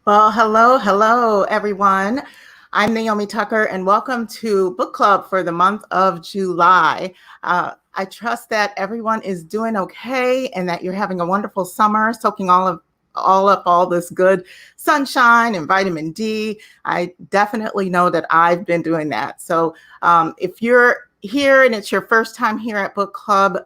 Well, hello, everyone. I'm Naomi Tucker, and welcome to Book Club for the month of July. I trust that everyone is doing okay and that you're having a wonderful summer, soaking all this good sunshine and vitamin D. I definitely know that I've been doing that. So if you're here and it's your first time here at Book Club,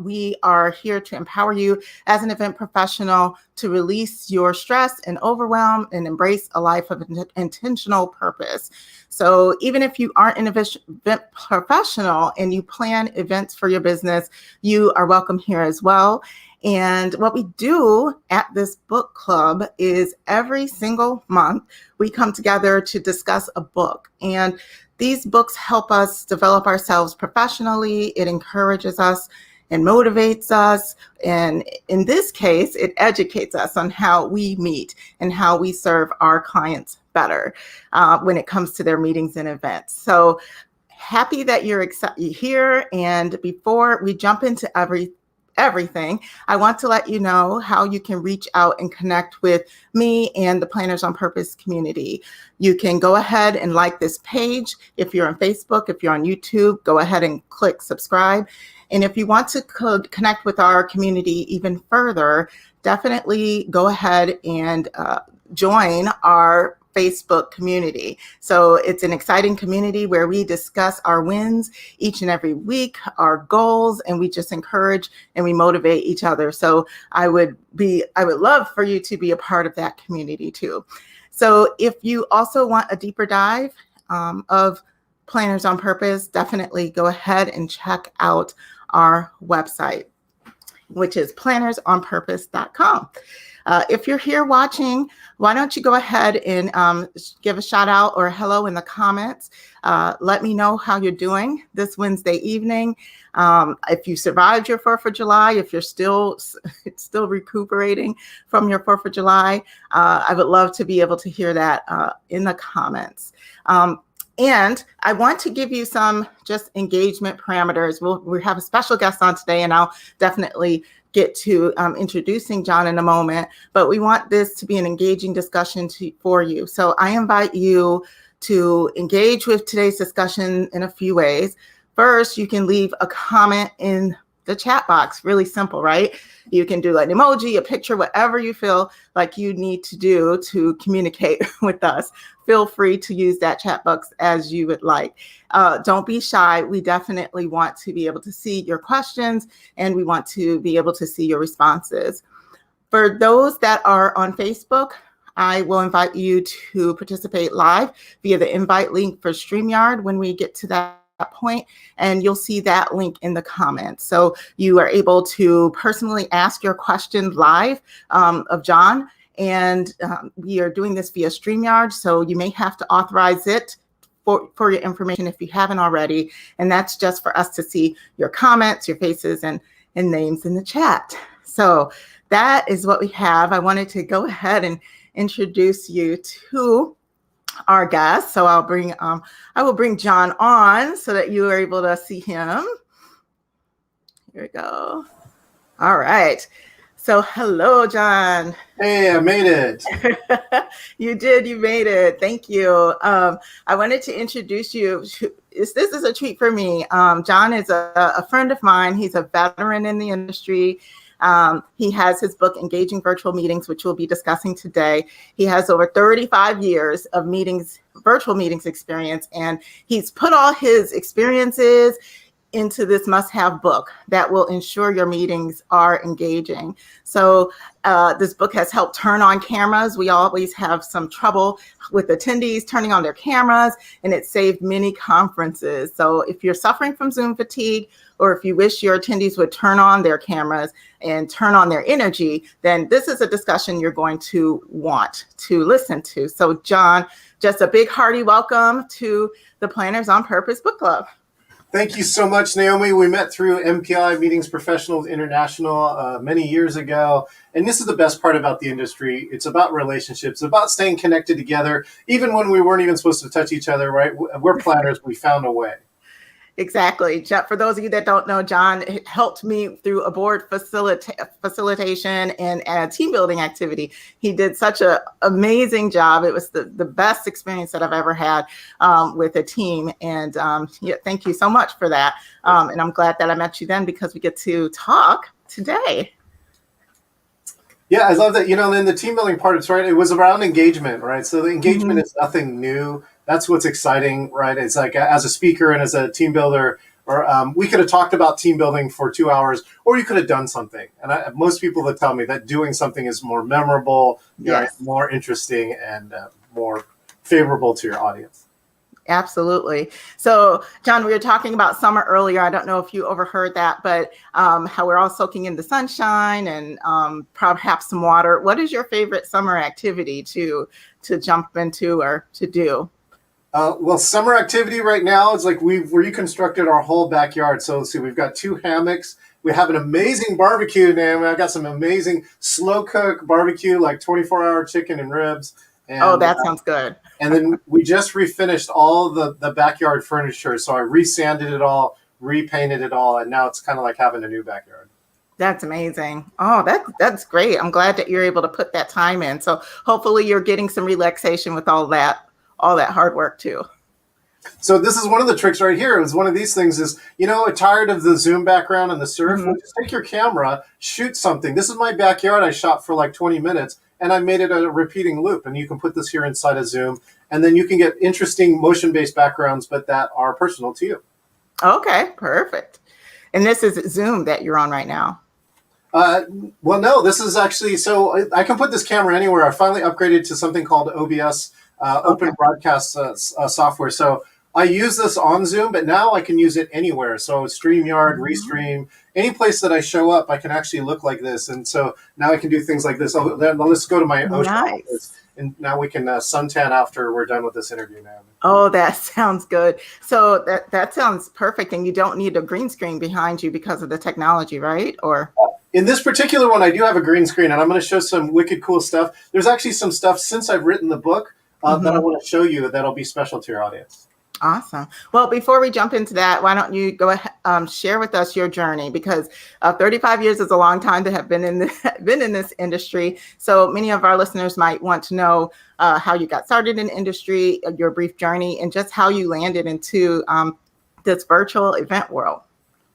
we are here to empower you as an event professional to release your stress and overwhelm and embrace a life of intentional purpose. So even if you aren't an event professional and you plan events for your business, you are welcome here as well. And what we do at this book club is every single month, we come together to discuss a book. And these books help us develop ourselves professionally. It encourages us and motivates us. And in this case, it educates us on how we meet and how we serve our clients better when it comes to their meetings and events. So happy that you're here. And before we jump into everything, I want to let you know how you can reach out and connect with me and the Planners on Purpose community. You can go ahead and like this page. If you're on Facebook, if you're on YouTube, go ahead and click subscribe. And if you want to connect with our community even further, definitely go ahead and join our Facebook community. So it's an exciting community where we discuss our wins each and every week, our goals, and we just encourage and we motivate each other. So I would love for you to be a part of that community too. So if you also want a deeper dive of Planners on Purpose, definitely go ahead and check out our website, which is plannersonpurpose.com. If you're here watching, why don't you go ahead and give a shout out or hello in the comments. Let me know how you're doing this Wednesday evening. If you survived your 4th of July, if you're still recuperating from your 4th of July, I would love to be able to hear that in the comments. And I want to give you some just engagement parameters. We have a special guest on today, and I'll definitely get to introducing John in a moment, but we want this to be an engaging discussion for you. So I invite you to engage with today's discussion in a few ways. First, you can leave a comment in the chat box. Really simple, right? You can do an emoji, a picture, whatever you feel like you need to do to communicate with us. Feel free to use that chat box as you would like. Don't be shy. We definitely want to be able to see your questions and we want to be able to see your responses. For those that are on Facebook, I will invite you to participate live via the invite link for StreamYard when we get to that point, and you'll see that link in the comments. So you are able to personally ask your question live of John, and we are doing this via StreamYard, so you may have to authorize it for your information if you haven't already, and that's just for us to see your comments, your faces, and names in the chat. So that is what we have. I wanted to go ahead and introduce you to our guest. So I will bring John on so that you are able to see him. Here we go. All right. So hello, John. Hey, I made it. You did. You made it. Thank you. I wanted to introduce you. This is a treat for me. John is a friend of mine. He's a veteran in the industry. He has his book, Engaging Virtual Meetings, which we'll be discussing today. He has over 35 years of virtual meetings experience, and he's put all his experiences into this must-have book that will ensure your meetings are engaging. So this book has helped turn on cameras. We always have some trouble with attendees turning on their cameras, and it saved many conferences. So if you're suffering from Zoom fatigue, or if you wish your attendees would turn on their cameras and turn on their energy, then this is a discussion you're going to want to listen to. So John, just a big hearty welcome to the Planners on Purpose Book Club. Thank you so much, Naomi. We met through MPI, Meetings Professionals International, many years ago. And this is the best part about the industry. It's about relationships, about staying connected together, even when we weren't even supposed to touch each other, right? We're planners. We found a way. Exactly. For those of you that don't know, John helped me through a board facilitation and a team building activity. He did such an amazing job. It was the best experience that I've ever had with a team. And yeah, thank you so much for that. And I'm glad that I met you then because we get to talk today. Yeah, I love that. In the team building part, it's right. It was around engagement, right? So the engagement is nothing new. That's what's exciting, right? It's like as a speaker and as a team builder, or we could have talked about team building for 2 hours, or you could have done something. And most people that tell me that doing something is more memorable, Yes. more interesting, and more favorable to your audience. Absolutely. So, John, we were talking about summer earlier. I don't know if you overheard that, but how we're all soaking in the sunshine and perhaps some water. What is your favorite summer activity to jump into or to do? Well, summer activity right now is like we've reconstructed our whole backyard. So let's see, we've got 2 hammocks. We have an amazing barbecue, Naomi. I got some amazing slow cook barbecue, like 24-hour chicken and ribs. And, that sounds good. And then we just refinished all the backyard furniture. So I resanded it all, repainted it all, and now it's kind of like having a new backyard. That's amazing. Oh, that's great. I'm glad that you're able to put that time in. So hopefully you're getting some relaxation with all that hard work too. So this is one of the tricks right here. It was one of these things is, tired of the Zoom background and the surf, well, just take your camera, shoot something. This is my backyard. I shot for like 20 minutes. And I made it a repeating loop. And you can put this here inside of Zoom. And then you can get interesting motion-based backgrounds, but that are personal to you. Okay, perfect. And this is Zoom that you're on right now. Well, no, this is actually, so I can put this camera anywhere. I finally upgraded to something called OBS, Open Broadcast software. So I use this on Zoom, but now I can use it anywhere. So StreamYard, Restream, any place that I show up, I can actually look like this. And so now I can do things like this. Let's go to my ocean office. And now we can suntan after we're done with this interview now. Oh, that sounds good. So that sounds perfect. And you don't need a green screen behind you because of the technology, right? Or in this particular one, I do have a green screen, and I'm going to show some wicked cool stuff. There's actually some stuff since I've written the book that I want to show you that'll be special to your audience. Awesome. Well, before we jump into that, why don't you go ahead, share with us your journey, because 35 years is a long time to have been in this industry. So many of our listeners might want to know how you got started in industry, your brief journey, and just how you landed into this virtual event world.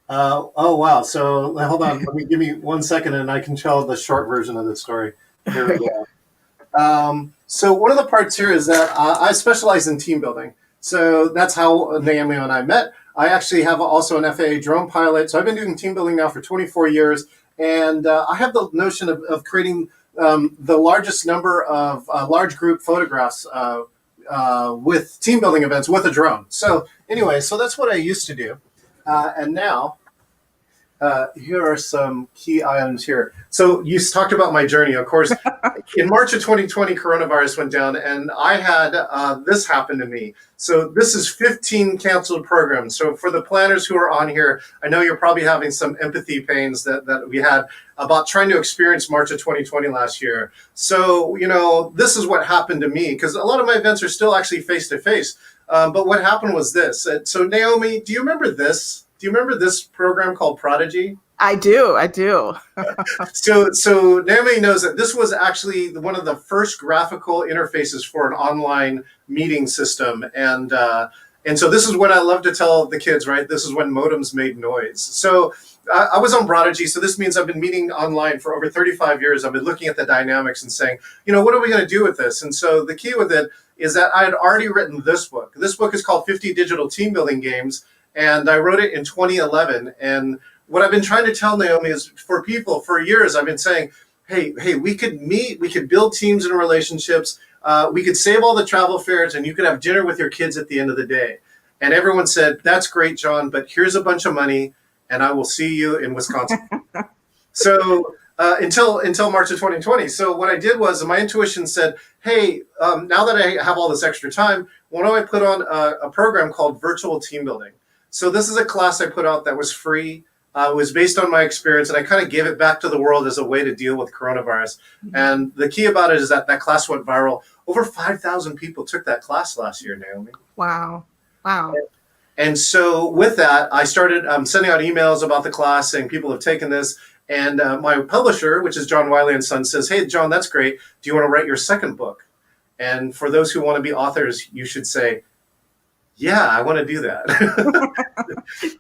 Oh, wow. So hold on. Give me 1 second and I can tell the short version of the story. Here we go. So one of the parts here is that I specialize in team building. So that's how Naomi and I met. I actually have also an FAA drone pilot. So I've been doing team building now for 24 years. And I have the notion of creating the largest number of large group photographs with team building events with a drone. So anyway, so that's what I used to do. And now, here are some key items here. So you talked about my journey. Of course, in March of 2020, coronavirus went down, and I had this happen to me. So this is 15 canceled programs. So for the planners who are on here, I know you're probably having some empathy pains that we had about trying to experience March of 2020 last year. So, this is what happened to me, because a lot of my events are still actually face-to-face. But what happened was this. So Naomi, do you remember this? Do you remember this program called Prodigy? I do. So Naomi knows that this was actually one of the first graphical interfaces for an online meeting system. And so this is what I love to tell the kids, right? This is when modems made noise. So I was on Prodigy. So this means I've been meeting online for over 35 years. I've been looking at the dynamics and saying, what are we going to do with this? And so the key with it is that I had already written this book. This book is called 50 Digital Team Building Games. And I wrote it in 2011. And what I've been trying to tell Naomi is for people for years, I've been saying, hey, we could meet, we could build teams and relationships. We could save all the travel fares and you could have dinner with your kids at the end of the day. And everyone said, that's great, John, but here's a bunch of money and I will see you in Wisconsin. So until March of 2020. So what I did was my intuition said, hey, now that I have all this extra time, why don't I put on a program called Virtual Team Building? So this is a class I put out that was free. It was based on my experience, and I kind of gave it back to the world as a way to deal with coronavirus. Mm-hmm. And the key about it is that class went viral. Over 5,000 people took that class last year, Naomi. Wow. And so with that, I started sending out emails about the class saying people have taken this. And my publisher, which is John Wiley and Son, says, "Hey, John, that's great. Do you want to write your second book?" And for those who want to be authors, you should say, "Yeah, I want to do that."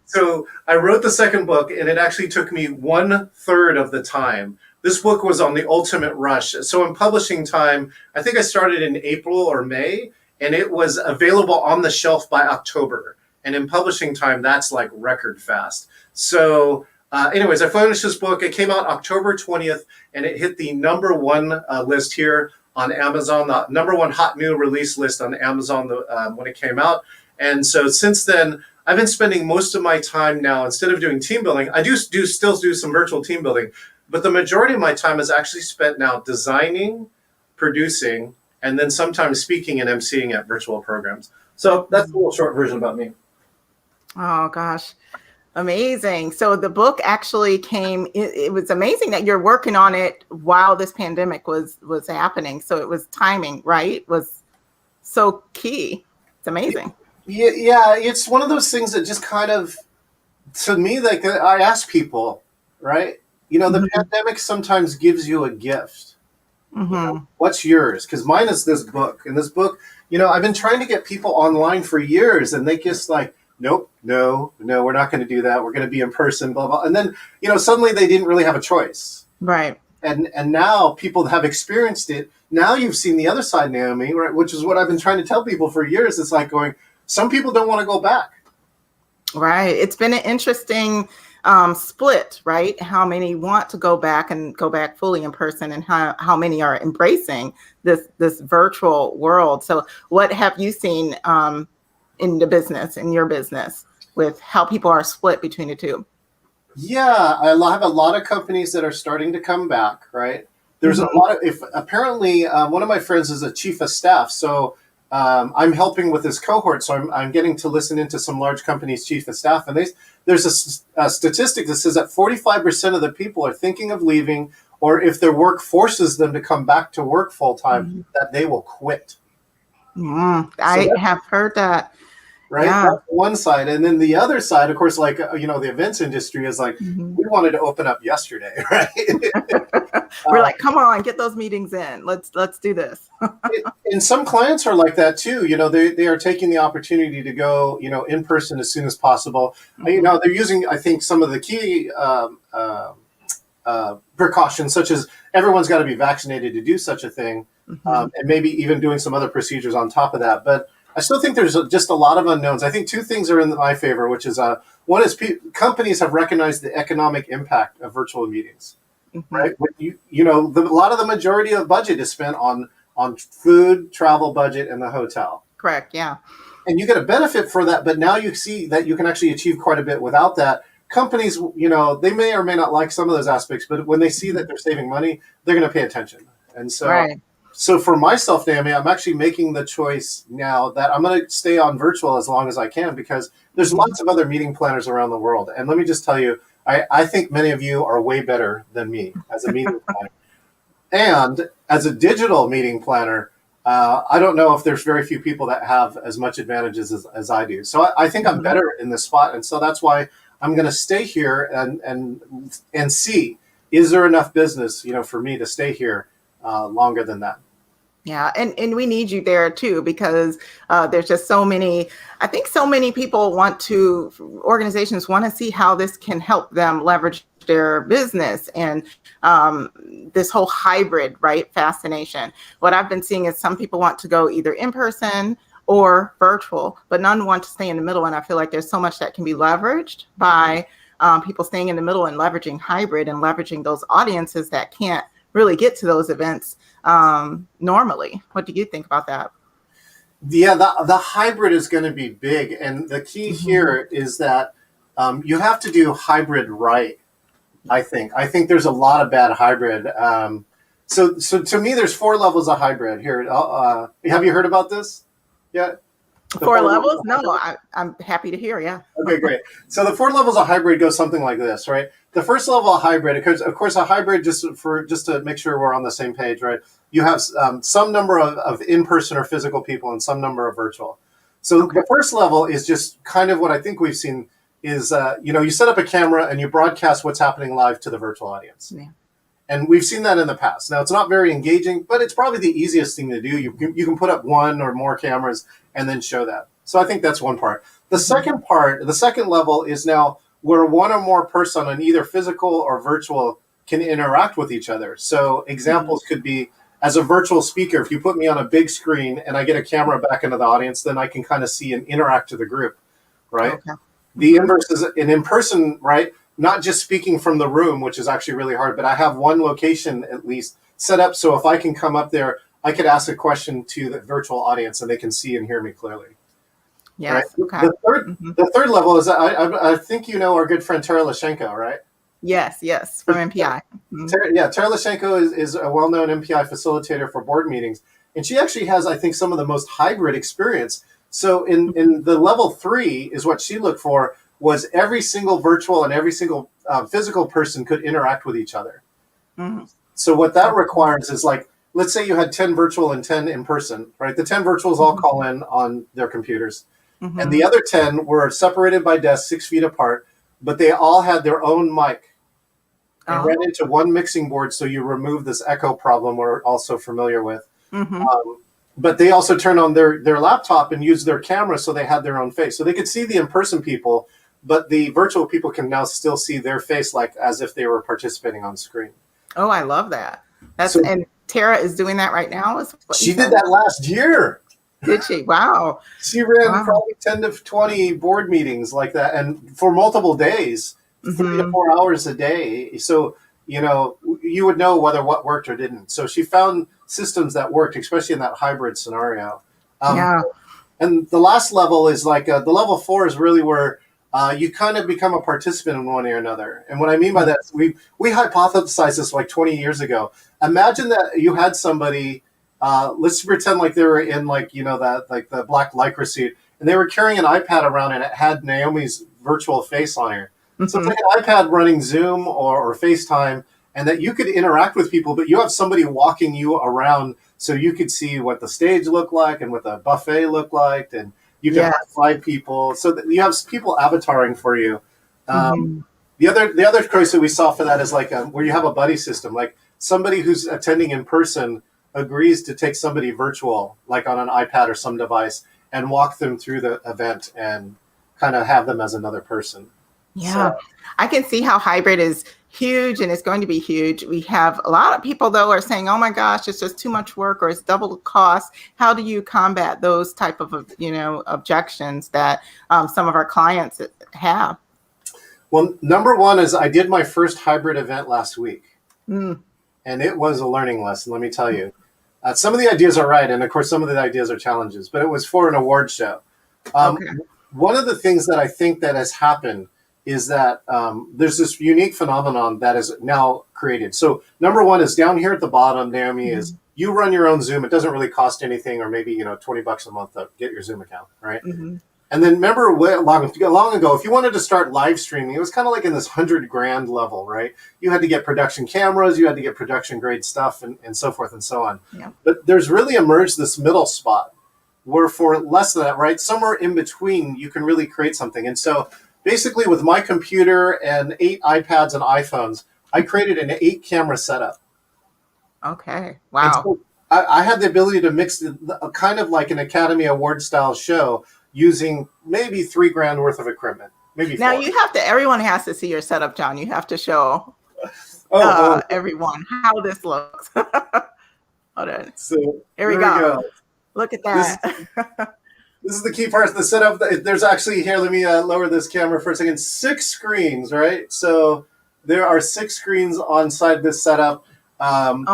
So I wrote the second book, and it actually took me 1/3 of the time. This book was on the ultimate rush. So in publishing time, I think I started in April or May, and it was available on the shelf by October. And in publishing time, that's like record fast. So anyways, I finished this book. It came out October 20th, and it hit the #1 list here on Amazon, the #1 hot new release list on Amazon when it came out. And so since then, I've been spending most of my time now, instead of doing team building, I still do some virtual team building, but the majority of my time is actually spent now designing, producing, and then sometimes speaking and emceeing at virtual programs. So that's a little short version about me. Oh gosh, amazing. So the book actually came, it was amazing that you're working on it while this pandemic was happening. So it was timing, right? Was so key. It's amazing. Yeah, it's one of those things that just kind of, to me, like I ask people, right? The pandemic sometimes gives you a gift. What's yours? Because mine is this book. And this book, I've been trying to get people online for years, and they just like, nope, no, we're not going to do that. We're going to be in person, blah, blah. And then, suddenly they didn't really have a choice. Right. And now people have experienced it. Now you've seen the other side, Naomi, right? Which is what I've been trying to tell people for years. It's like going, some people don't want to go back. Right. It's been an interesting split, right? How many want to go back and go back fully in person, and how many are embracing this virtual world. So what have you seen in your business, with how people are split between the two? Yeah, I have a lot of companies that are starting to come back, right? There's a lot of, apparently one of my friends is a chief of staff. So I'm helping with this cohort, so I'm getting to listen into some large companies' chief of staff, and there's a statistic that says that 45% of the people are thinking of leaving, or if their work forces them to come back to work full time, that they will quit. I have heard that. Right, yeah. That's one side, and then the other side, of course, like the events industry is like, we wanted to open up yesterday, right? We're like, come on, get those meetings in. Let's do this. And some clients are like that too. They are taking the opportunity to go, in person as soon as possible. They're using, I think, some of the key precautions, such as everyone's got to be vaccinated to do such a thing, and maybe even doing some other procedures on top of that, but I still think there's just a lot of unknowns. I think two things are in my favor, which is one is companies have recognized the economic impact of virtual meetings, right? When a lot of the majority of budget is spent on food, travel budget, and the hotel. Correct. Yeah. And you get a benefit for that, but now you see that you can actually achieve quite a bit without that. Companies, they may or may not like some of those aspects, but when they see that they're saving money, they're going to pay attention. And so. Right. So for myself, Naomi, I'm actually making the choice now that I'm going to stay on virtual as long as I can, because there's lots of other meeting planners around the world. And let me just tell you, I think many of you are way better than me as a meeting planner. And as a digital meeting planner, I don't know if there's very few people that have as much advantages as I do. So I think I'm better in this spot. And so that's why I'm going to stay here and see, is there enough business, for me to stay here longer than that. Yeah. And we need you there too, because there's just so many people organizations want to see how this can help them leverage their business, and this whole hybrid, right, fascination. What I've been seeing is some people want to go either in person or virtual, but none want to stay in the middle. And I feel like there's so much that can be leveraged by people staying in the middle and leveraging hybrid and leveraging those audiences that can't really get to those events normally. What do you think about that? Yeah, the hybrid is going to be big. And the key here is that you have to do hybrid right, I think. I think there's a lot of bad hybrid. So to me, there's 4 levels of hybrid here. Have you heard about this? Yeah. 4 levels? No, I'm happy to hear. Yeah. Okay, great. So the 4 levels of hybrid go something like this, right? The first level of hybrid, of course, a hybrid, just to make sure we're on the same page, right? You have some number of in-person or physical people and some number of virtual. So Okay. the first level is just kind of what I think we've seen is, you set up a camera and you broadcast what's happening live to the virtual audience. Yeah. And we've seen that in the past. Now, it's not very engaging, but it's probably the easiest thing to do. You can put up one or more cameras and then show that. So I think that's one part. The second part, the second level is now where one or more person on either physical or virtual can interact with each other. So examples could be, as a virtual speaker, if you put me on a big screen and I get a camera back into the audience, then I can kind of see and interact to the group, right? Okay. The inverse is an in-person, right? Not just speaking from the room, which is actually really hard, but I have one location at least set up so if I can come up there, I could ask a question to the virtual audience and they can see and hear me clearly. Right? Yes. Okay. The third level is I think you know our good friend Tara Lashenko, right? Yes. From MPI. Tara Lashenko is a well-known MPI facilitator for board meetings, and she actually has, I think, some of the most hybrid experience. So in the level 3 is what she looked for was every single virtual and every single physical person could interact with each other. Mm-hmm. So what that requires is, like, let's say you had 10 virtual and 10 in person, right? The 10 virtuals all call in on their computers. And the other 10 were separated by desks 6 feet apart, but they all had their own mic and ran into one mixing board. So you remove this echo problem we're also familiar with. But they also turned on their laptop and used their camera so they had their own face. So they could see the in-person people, but the virtual people can now still see their face like as if they were participating on screen. Oh, I love that. And Tara is doing that right now? She did that last year. Did she? Wow. She ran probably 10 to 20 board meetings like that, and for multiple days, 3 to 4 hours a day. So, you would know whether what worked or didn't. So she found systems that worked, especially in that hybrid scenario. And the last level is like the level 4 is really where you kind of become a participant in one or another. And what I mean by that, we hypothesized this like 20 years ago. Imagine that you had somebody. Let's pretend like they were in the black lycra suit, and they were carrying an iPad around, and it had Naomi's virtual face on here. So it's like an iPad running Zoom or FaceTime, and that you could interact with people, but you have somebody walking you around so you could see what the stage looked like and what the buffet looked like, and you can high-five people. So that you have people avataring for you. The other choice that we saw for that is like where you have a buddy system, like somebody who's attending in person agrees to take somebody virtual, like on an iPad or some device, and walk them through the event and kind of have them as another person. Yeah. So, I can see how hybrid is huge and it's going to be huge. We have a lot of people, though, are saying, oh, my gosh, it's just too much work or it's double the cost. How do you combat those type of, objections that some of our clients have? Well, number one is I did my first hybrid event last week, and it was a learning lesson, let me tell you. Some of the ideas are right, and of course, some of the ideas are challenges, but it was for an award show. One of the things that I think that has happened is that there's this unique phenomenon that is now created. So number one is down here at the bottom, Naomi, is you run your own Zoom. It doesn't really cost anything, or maybe, $20 a month to get your Zoom account, right? And then remember long ago, if you wanted to start live streaming, it was kind of like in this $100,000 level, right? You had to get production cameras, you had to get production grade stuff, and so forth and so on. Yeah. But there's really emerged this middle spot where for less than that, right, somewhere in between, you can really create something. And so basically with my computer and 8 iPads and iPhones, I created an 8-camera setup. Okay. Wow. So I had the ability to mix kind of like an Academy Award style show using maybe $3,000 worth of equipment. Maybe now 4. everyone has to see your setup, John. You have to show everyone how this looks. Hold on. So here we go. Look at that. This is the key part of the setup. There's actually, here, let me lower this camera for a second. 6 screens, right? So there are 6 screens on side this setup. There's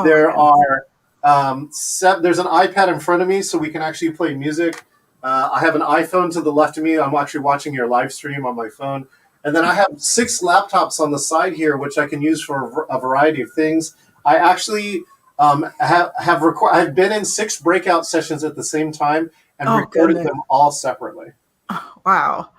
an iPad in front of me so we can actually play music. I have an iPhone to the left of me. I'm actually watching your live stream on my phone. And then I have 6 laptops on the side here, which I can use for a variety of things. I actually I've been in 6 breakout sessions at the same time and recorded them all separately. Wow.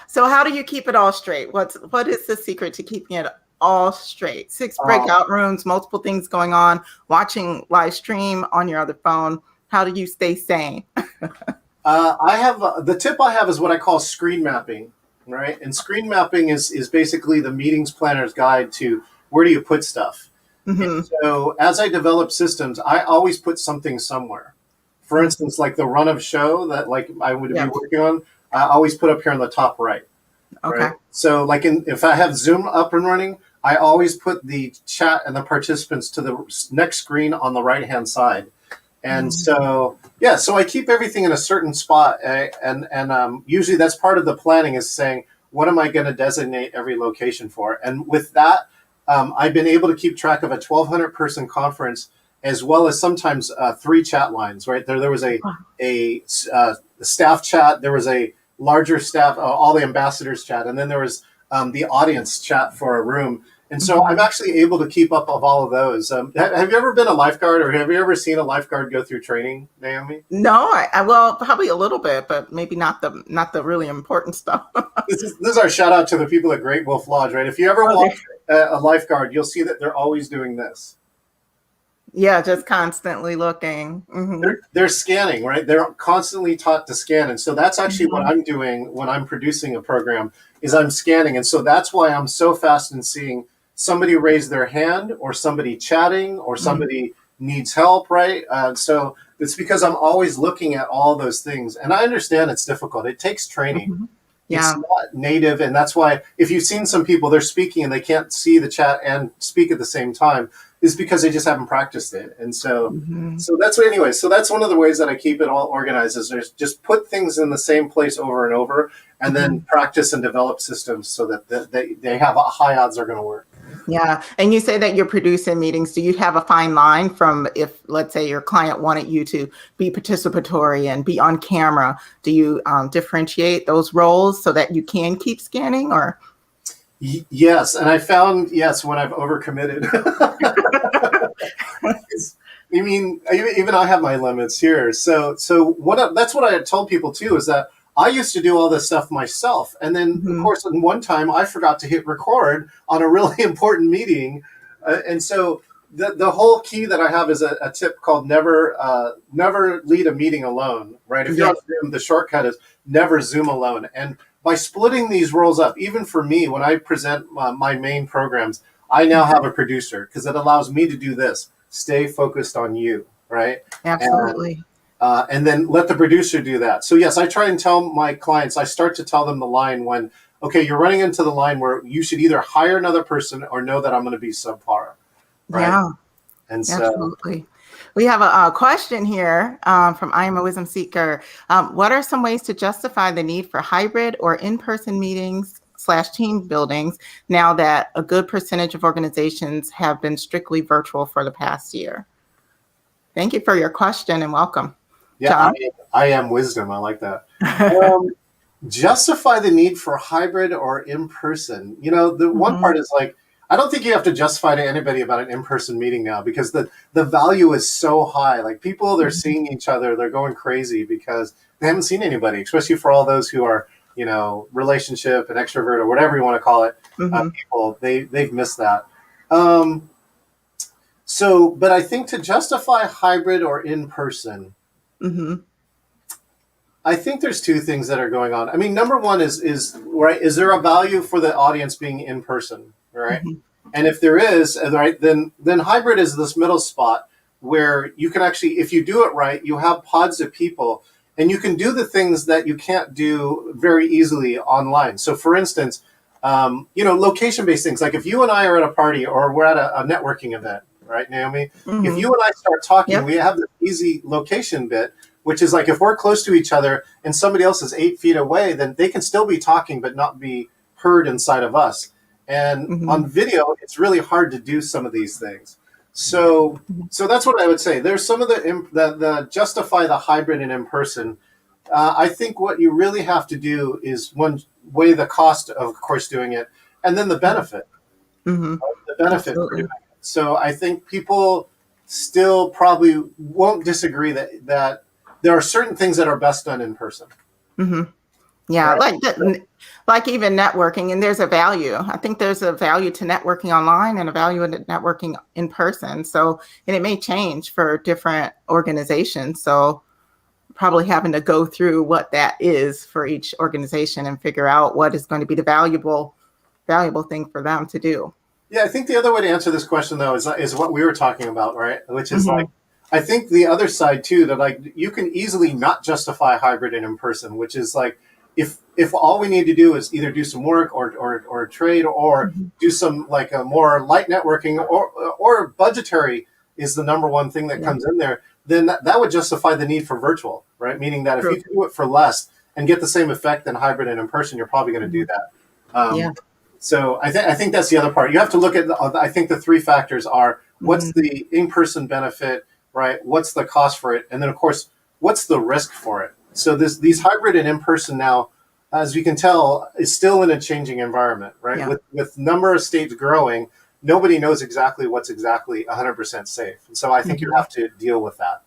So how do you keep it all straight? What is the secret to keeping it all straight? 6 breakout rooms, multiple things going on, watching live stream on your other phone. How do you stay sane? I have the tip I have is what I call screen mapping, right? And screen mapping is basically the meetings planner's guide to where do you put stuff. And Hmm. so as I develop systems, I always put something somewhere. For instance, like the run of show that like I would be Yeah. working on, I always put up here on the top right, right? Okay. So like if I have Zoom up and running, I always put the chat and the participants to the next screen on the right hand side. And Mhm. so, yeah, so I keep everything in a certain spot, and usually that's part of the planning is saying what am I going to designate every location for, and with that, I've been able to keep track of a 1,200 person conference as well as sometimes three chat lines. Right there was a staff chat, there was a larger staff, all the ambassadors chat, and then there was the audience chat for a room. And so I'm Mhm. actually able to keep up of all of those. Have you ever been a lifeguard, or have you ever seen a lifeguard go through training, Naomi? No, I well probably a little bit, but maybe not the really important stuff. This is our shout out to the people at Great Wolf Lodge, right? If you ever Okay. watch a lifeguard, you'll see that they're always doing this. Yeah, just constantly looking. Hmm. They're scanning, right? They're constantly taught to scan, and so that's actually what Hmm. I'm doing when I'm producing a program is I'm scanning, and so that's why I'm so fast in seeing somebody raise their hand or somebody chatting or Hmm. somebody needs help, right? So it's because I'm always looking at all those things, and I understand it's difficult. It takes training. Hmm. It's Yeah. not native, and that's why if you've seen some people, they're speaking and they can't see the chat and speak at the same time, is because they just haven't practiced it. And so Hmm. so that's what anyway, so that's one of the ways that I keep it all organized is there's just put things in the same place over and over and then Hmm. practice and develop systems so that they have a high odds are going to work. Yeah. And you say that you're producing meetings. Do you have a fine line from if, let's say, your client wanted you to be participatory and be on camera? Do you differentiate those roles so that you can keep scanning or? Yes, and I found yes when I've overcommitted. I mean, even I have my limits here. So that's what I had told people too is that I used to do all this stuff myself, and then of Mhm. course, in one time I forgot to hit record on a really important meeting, and so the whole key that I have is a tip called never lead a meeting alone. Right? If you're on Yes. Zoom, the shortcut is never Zoom alone, and by splitting these roles up, even for me, when I present my main programs, I now have a producer because it allows me to do this stay focused on you, right? And Absolutely. and then let the producer do that. So yes, I try and tell my clients. I start to tell them the line when okay, you're running into the line where you should either hire another person or know that I'm going to be subpar, right? Yeah. And so Absolutely. We have a question here from I am a wisdom seeker. What are some ways to justify the need for hybrid or in-person meetings slash team buildings now that a good percentage of organizations have been strictly virtual for the past year? Thank you for your question and welcome, yeah, John. I am wisdom. I like that. Um, justify the need for hybrid or in person. You know, the one Mhm. part is like, I don't think you have to justify to anybody about an in person meeting now because the value is so high. Like people, they're Mhm. seeing each other, they're going crazy because they haven't seen anybody, especially for all those who are, you know, relationship and extrovert or whatever you want to call it. Mhm. People, they've missed that. Um, so, but I think to justify hybrid or in person, Mhm. I think there's two things that are going on. I mean, number one is right. Is there a value for the audience being in person, right? Mhm. And if there is, right, then hybrid is this middle spot where you can actually, if you do it right, you have pods of people, and you can do the things that you can't do very easily online. So, for instance, you know, location-based things like if you and I are at a party or we're at a networking event, right, Naomi? If Mhm. you and I start talking, Yep. we have this easy location bit which is like if we're close to each other and somebody else is 8 feet away, then they can still be talking but not be heard inside of us. And on Mhm. video, it's really hard to do some of these things. So, Mhm. so that's what I would say. There's some of the justify the hybrid and in person. I think what you really have to do is one weigh the cost of course doing it, and then Mhm. the benefit for doing Absolutely. it. So I think people still probably won't disagree that there are certain things that are best done in person, Mhm. Yeah, right? like even networking, and there's a value. I think there's a value to networking online and a value in networking in person. So, and it may change for different organizations. So, probably having to go through what that is for each organization and figure out what is going to be the valuable thing for them to do. Yeah, I think the other way to answer this question though is what we were talking about, right? Which is Mhm. like, I think the other side too, that like you can easily not justify hybrid and in person, which is like if all we need to do is either do some work or trade or Mhm. do some like a more light networking or budgetary is the number one thing that Yeah. comes in there, then that would justify the need for virtual, right? Meaning that if True. you can do it for less and get the same effect than hybrid and in person, you're probably going to do that. Yeah. So I think that's the other part. You have to look at, I think the three factors are what's the in-person benefit, right? What's the cost for it? And then, of course, what's the risk for it? So these hybrid and in-person now, as you can tell, is still in a changing environment, right? Yeah. With number of states growing, nobody knows exactly what's exactly 100% safe. And so I think you have to deal with that.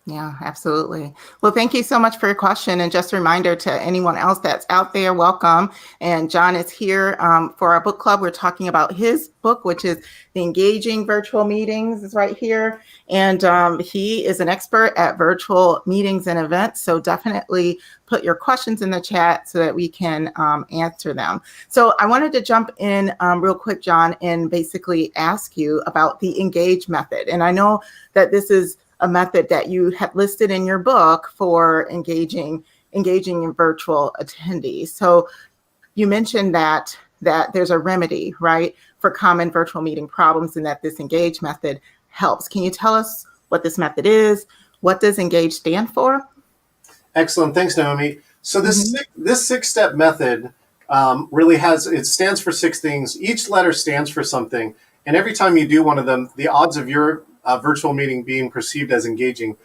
Yeah, absolutely. Well, thank you so much for your question. And just a reminder to anyone else that's out there, welcome. And John is here for our book club. We're talking about his book, which is The Engaging Virtual Meetings, is right here. And he is an expert at virtual meetings and events. So definitely put your questions in the chat so that we can answer them. So I wanted to jump in real quick, John, and basically ask you about the Engage method. And I know that this is a method that you have listed in your book for engaging in virtual attendees. So you mentioned that there's a remedy, right, for common virtual meeting problems, and that this Engage method helps. Can you tell us what this method is? What does Engage stand for? Excellent. Thanks, Naomi. So this six-step method really stands for six things. Each letter stands for something. And every time you do one of them, the odds of your virtual meeting being perceived as engaging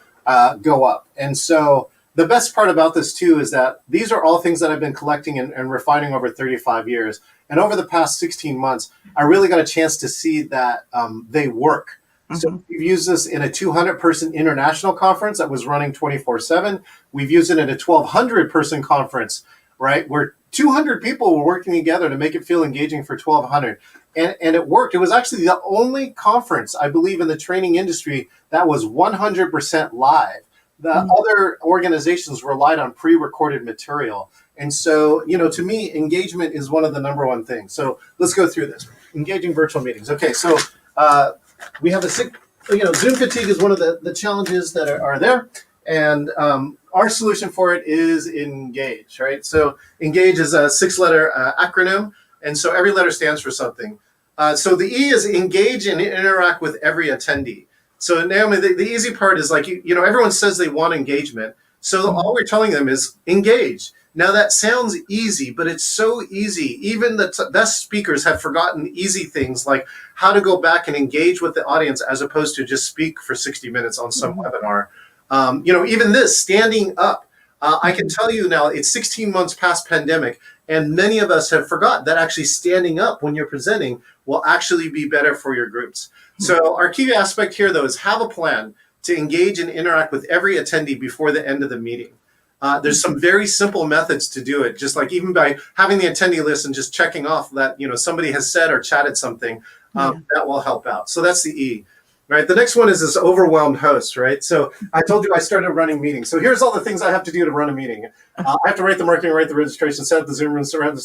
go up. And so the best part about this too is that these are all things that I've been collecting and refining over 35 years. And over the past 16 months, I really got a chance to see that they work. So we've used this in a 200-person international conference that was running 24/7. We've used it in a 1,200-person conference, right, where 200 people were working together to make it feel engaging for 1,200. And it worked. It was actually the only conference, I believe, in the training industry that was 100% live. The other organizations relied on pre-recorded material. And so, to me, engagement is one of the number one things. So let's go through this. Engaging virtual meetings. Okay, so we have Zoom fatigue is one of the challenges that are there. And our solution for it is Engage, right? So Engage is a 6-letter acronym. And so every letter stands for something. So the E is engage and interact with every attendee. So Naomi, the easy part is like, everyone says they want engagement. So all we're telling them is engage. Now that sounds easy, but it's so easy. Even the best speakers have forgotten easy things like how to go back and engage with the audience as opposed to just speak for 60 minutes on some webinar. Even this, standing up. I can tell you now, it's 16 months past pandemic, and many of us have forgotten that actually standing up when you're presenting will actually be better for your groups. So our key aspect here, though, is have a plan to engage and interact with every attendee before the end of the meeting. There's some very simple methods to do it, just like even by having the attendee list and just checking off that somebody has said or chatted something, that will help out. So that's the E. Right. The next one is this overwhelmed host, right? So I told you I started running meetings. So here's all the things I have to do to run a meeting. I have to write the marketing, write the registration, set up the Zoom room, set up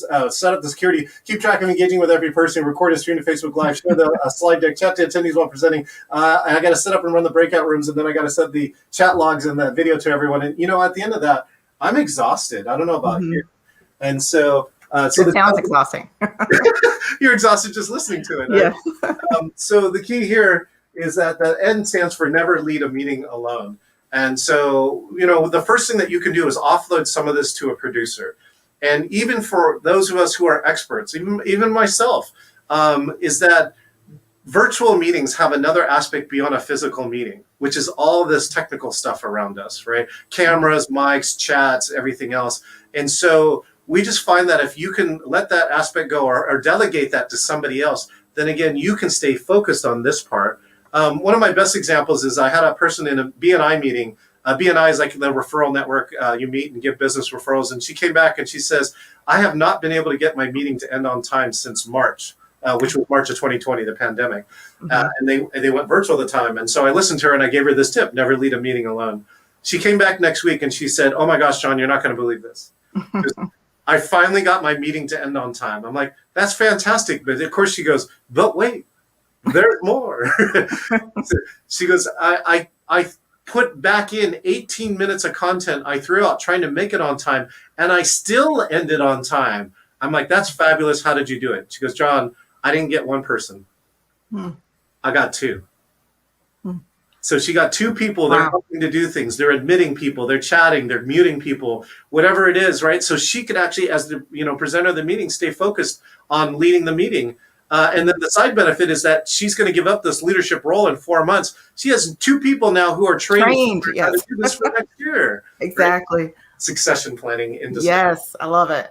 the security, keep track of engaging with every person, record a stream to Facebook Live, share the slide deck, chat to attendees while presenting. And I got to set up and run the breakout rooms, and then I got to set the chat logs and the video to everyone. And at the end of that, I'm exhausted. I don't know about you. And so it sounds exhausting. You're exhausted just listening to it. Right? Yeah. So the key here is that the N stands for never lead a meeting alone. And so, the first thing that you can do is offload some of this to a producer. And even for those of us who are experts, even myself, is that virtual meetings have another aspect beyond a physical meeting, which is all this technical stuff around us, right? Cameras, mics, chats, everything else. And so we just find that if you can let that aspect go or delegate that to somebody else, then again, you can stay focused on this part. One of my best examples is I had a person in a BNI meeting. BNI is like the referral network. You meet and give business referrals. And she came back and she says, I have not been able to get my meeting to end on time since March, which was March of 2020, the pandemic. And they went virtual at the time. And so I listened to her and I gave her this tip, never lead a meeting alone. She came back next week and she said, "Oh my gosh, John, you're not going to believe this. I finally got my meeting to end on time." I'm like, "That's fantastic." But of course she goes, "But wait, there's more." She goes, I put back in 18 minutes of content I threw out trying to make it on time, and I still ended on time. I'm like, "That's fabulous. How did you do it?" She goes, "John, I didn't get one person. I got two." So she got two people. They're helping to do things. They're admitting people. They're chatting. They're muting people. Whatever it is, right? So she could actually, as the presenter of the meeting, stay focused on leading the meeting. And then the side benefit is that she's going to give up this leadership role in 4 months. She has two people now who are trained Yes. to do this for next year. Exactly. Right? Succession planning industry. Yes, I love it.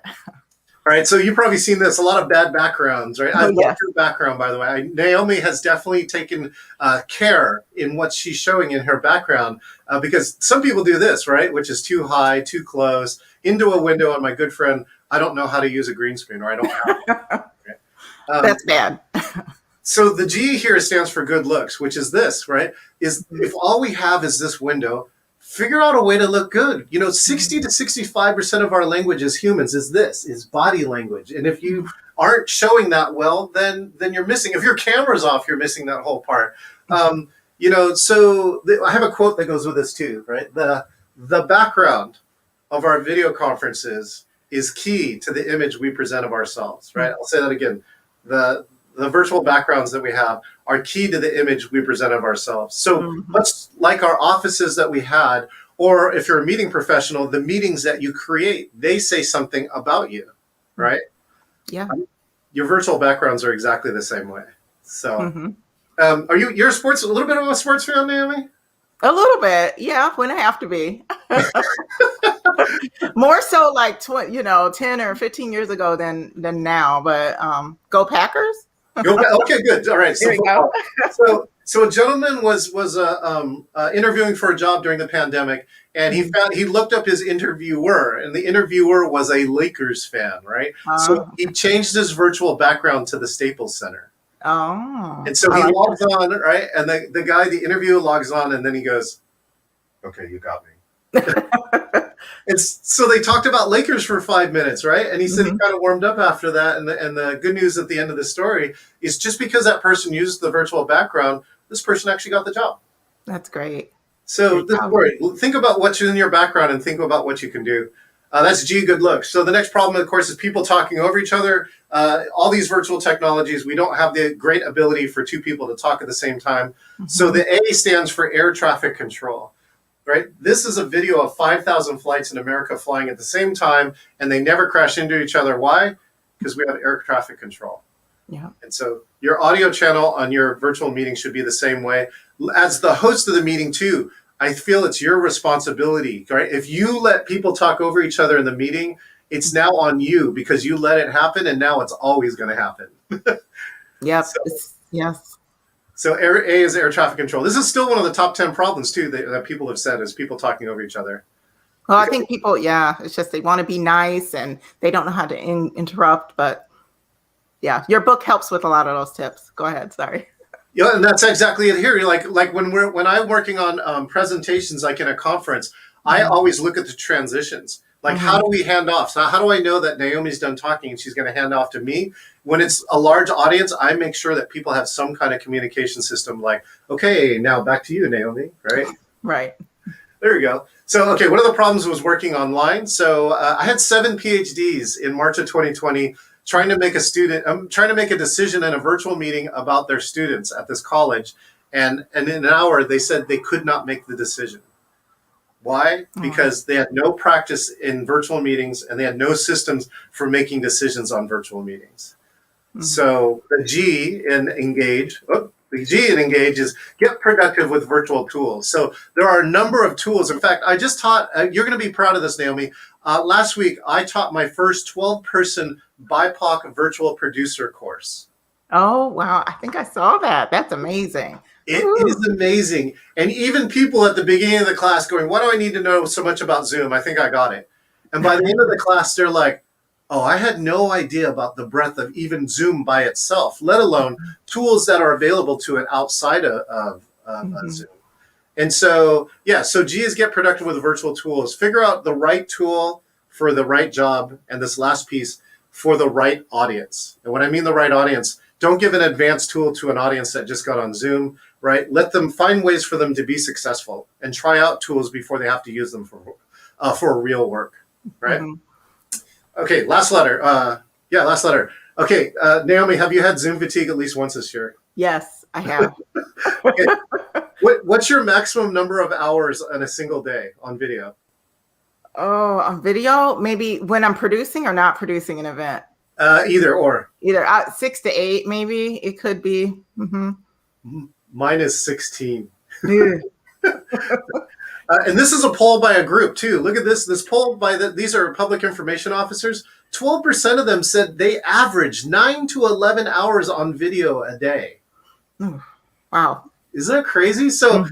All right, so you've probably seen this, a lot of bad backgrounds, right? I love your background, by the way. Naomi has definitely taken care in what she's showing in her background because some people do this, right? Which is too high, too close, into a window. And my good friend, I don't know how to use a green screen, or I don't have one. That's bad. So the G here stands for good looks, which is this, right? Is if all we have is this window, figure out a way to look good. 60 to 65% of our language as humans is body language. And if you aren't showing that well, then you're missing. If your camera's off, you're missing that whole part. So I have a quote that goes with this too, right? The background of our video conferences is key to the image we present of ourselves, right? I'll say that again. The virtual backgrounds that we have are key to the image we present of ourselves. So much like our offices that we had, or if you're a meeting professional, the meetings that you create, they say something about you, right? Yeah. Your virtual backgrounds are exactly the same way. So you're a little bit of a sports fan, Naomi? A little bit, yeah, when I have to be. More so like 10 or 15 years ago than now, but go Packers. Okay, good. All right. There we go. So a gentleman was interviewing for a job during the pandemic, and he looked up his interviewer, and the interviewer was a Lakers fan, right? So he changed his virtual background to the Staples Center. Oh. And so he logs on, right? And the interviewer logs on, and then he goes, "Okay, you got me." And so they talked about Lakers for 5 minutes, right? And he said he kind of warmed up after that. And the good news at the end of the story is just because that person used the virtual background, this person actually got the job. That's great. So think about what's in your background and think about what you can do. That's G, good looks. So the next problem, of course, is people talking over each other. All these virtual technologies, we don't have the great ability for two people to talk at the same time. So the A stands for air traffic control. Right? This is a video of 5,000 flights in America flying at the same time, and they never crash into each other. Why? Because we have air traffic control. Yeah. And so your audio channel on your virtual meeting should be the same way. As the host of the meeting too, I feel it's your responsibility, right? If you let people talk over each other in the meeting, it's now on you because you let it happen, and now it's always going to happen. Yep. Yes. So A is air traffic control. This is still one of the top 10 problems too that people have said is people talking over each other. Well, I think people, it's just they want to be nice and they don't know how to interrupt. But yeah, your book helps with a lot of those tips. Go ahead. Sorry. Yeah, and that's exactly it here. Like when I'm working on presentations, like in a conference, I always look at the transitions. Like, how do we hand off? So how do I know that Naomi's done talking and she's going to hand off to me? When it's a large audience, I make sure that people have some kind of communication system like, okay, now back to you, Naomi, right? Right. There we go. So, okay, one of the problems was working online. So I had 7 PhDs in March of 2020 trying to make a decision in a virtual meeting about their students at this college. And in an hour, they said they could not make the decision. Why? Because they had no practice in virtual meetings and they had no systems for making decisions on virtual meetings. So the G in engage is get productive with virtual tools. So there are a number of tools. In fact, I just taught, you're going to be proud of this, Naomi. Last week, I taught my first 12-person BIPOC virtual producer course. Oh, wow. I think I saw that. That's amazing. It is amazing. And even people at the beginning of the class going, what do I need to know so much about Zoom? I think I got it. And by the end of the class, they're like, oh, I had no idea about the breadth of even Zoom by itself, let alone tools that are available to it outside of Zoom. And so, yeah, so G is get productive with virtual tools. Figure out the right tool for the right job. And this last piece, for the right audience. And when I mean the right audience, don't give an advanced tool to an audience that just got on Zoom, right? Let them find ways for them to be successful and try out tools before they have to use them for real work, right? Mm-hmm. Okay, last letter. Last letter. Okay, Naomi, have you had Zoom fatigue at least once this year? Yes, I have. Okay. What's your maximum number of hours in a single day on video? Oh, on video? Maybe when I'm producing or not producing an event? Either or. Either 6 to 8, maybe it could be. Mm-hmm. Mine is 16. And this is a poll by a group too. Look at this. This poll by these are public information officers. 12% of them said they average 9 to 11 hours on video a day. Wow. Isn't that crazy? So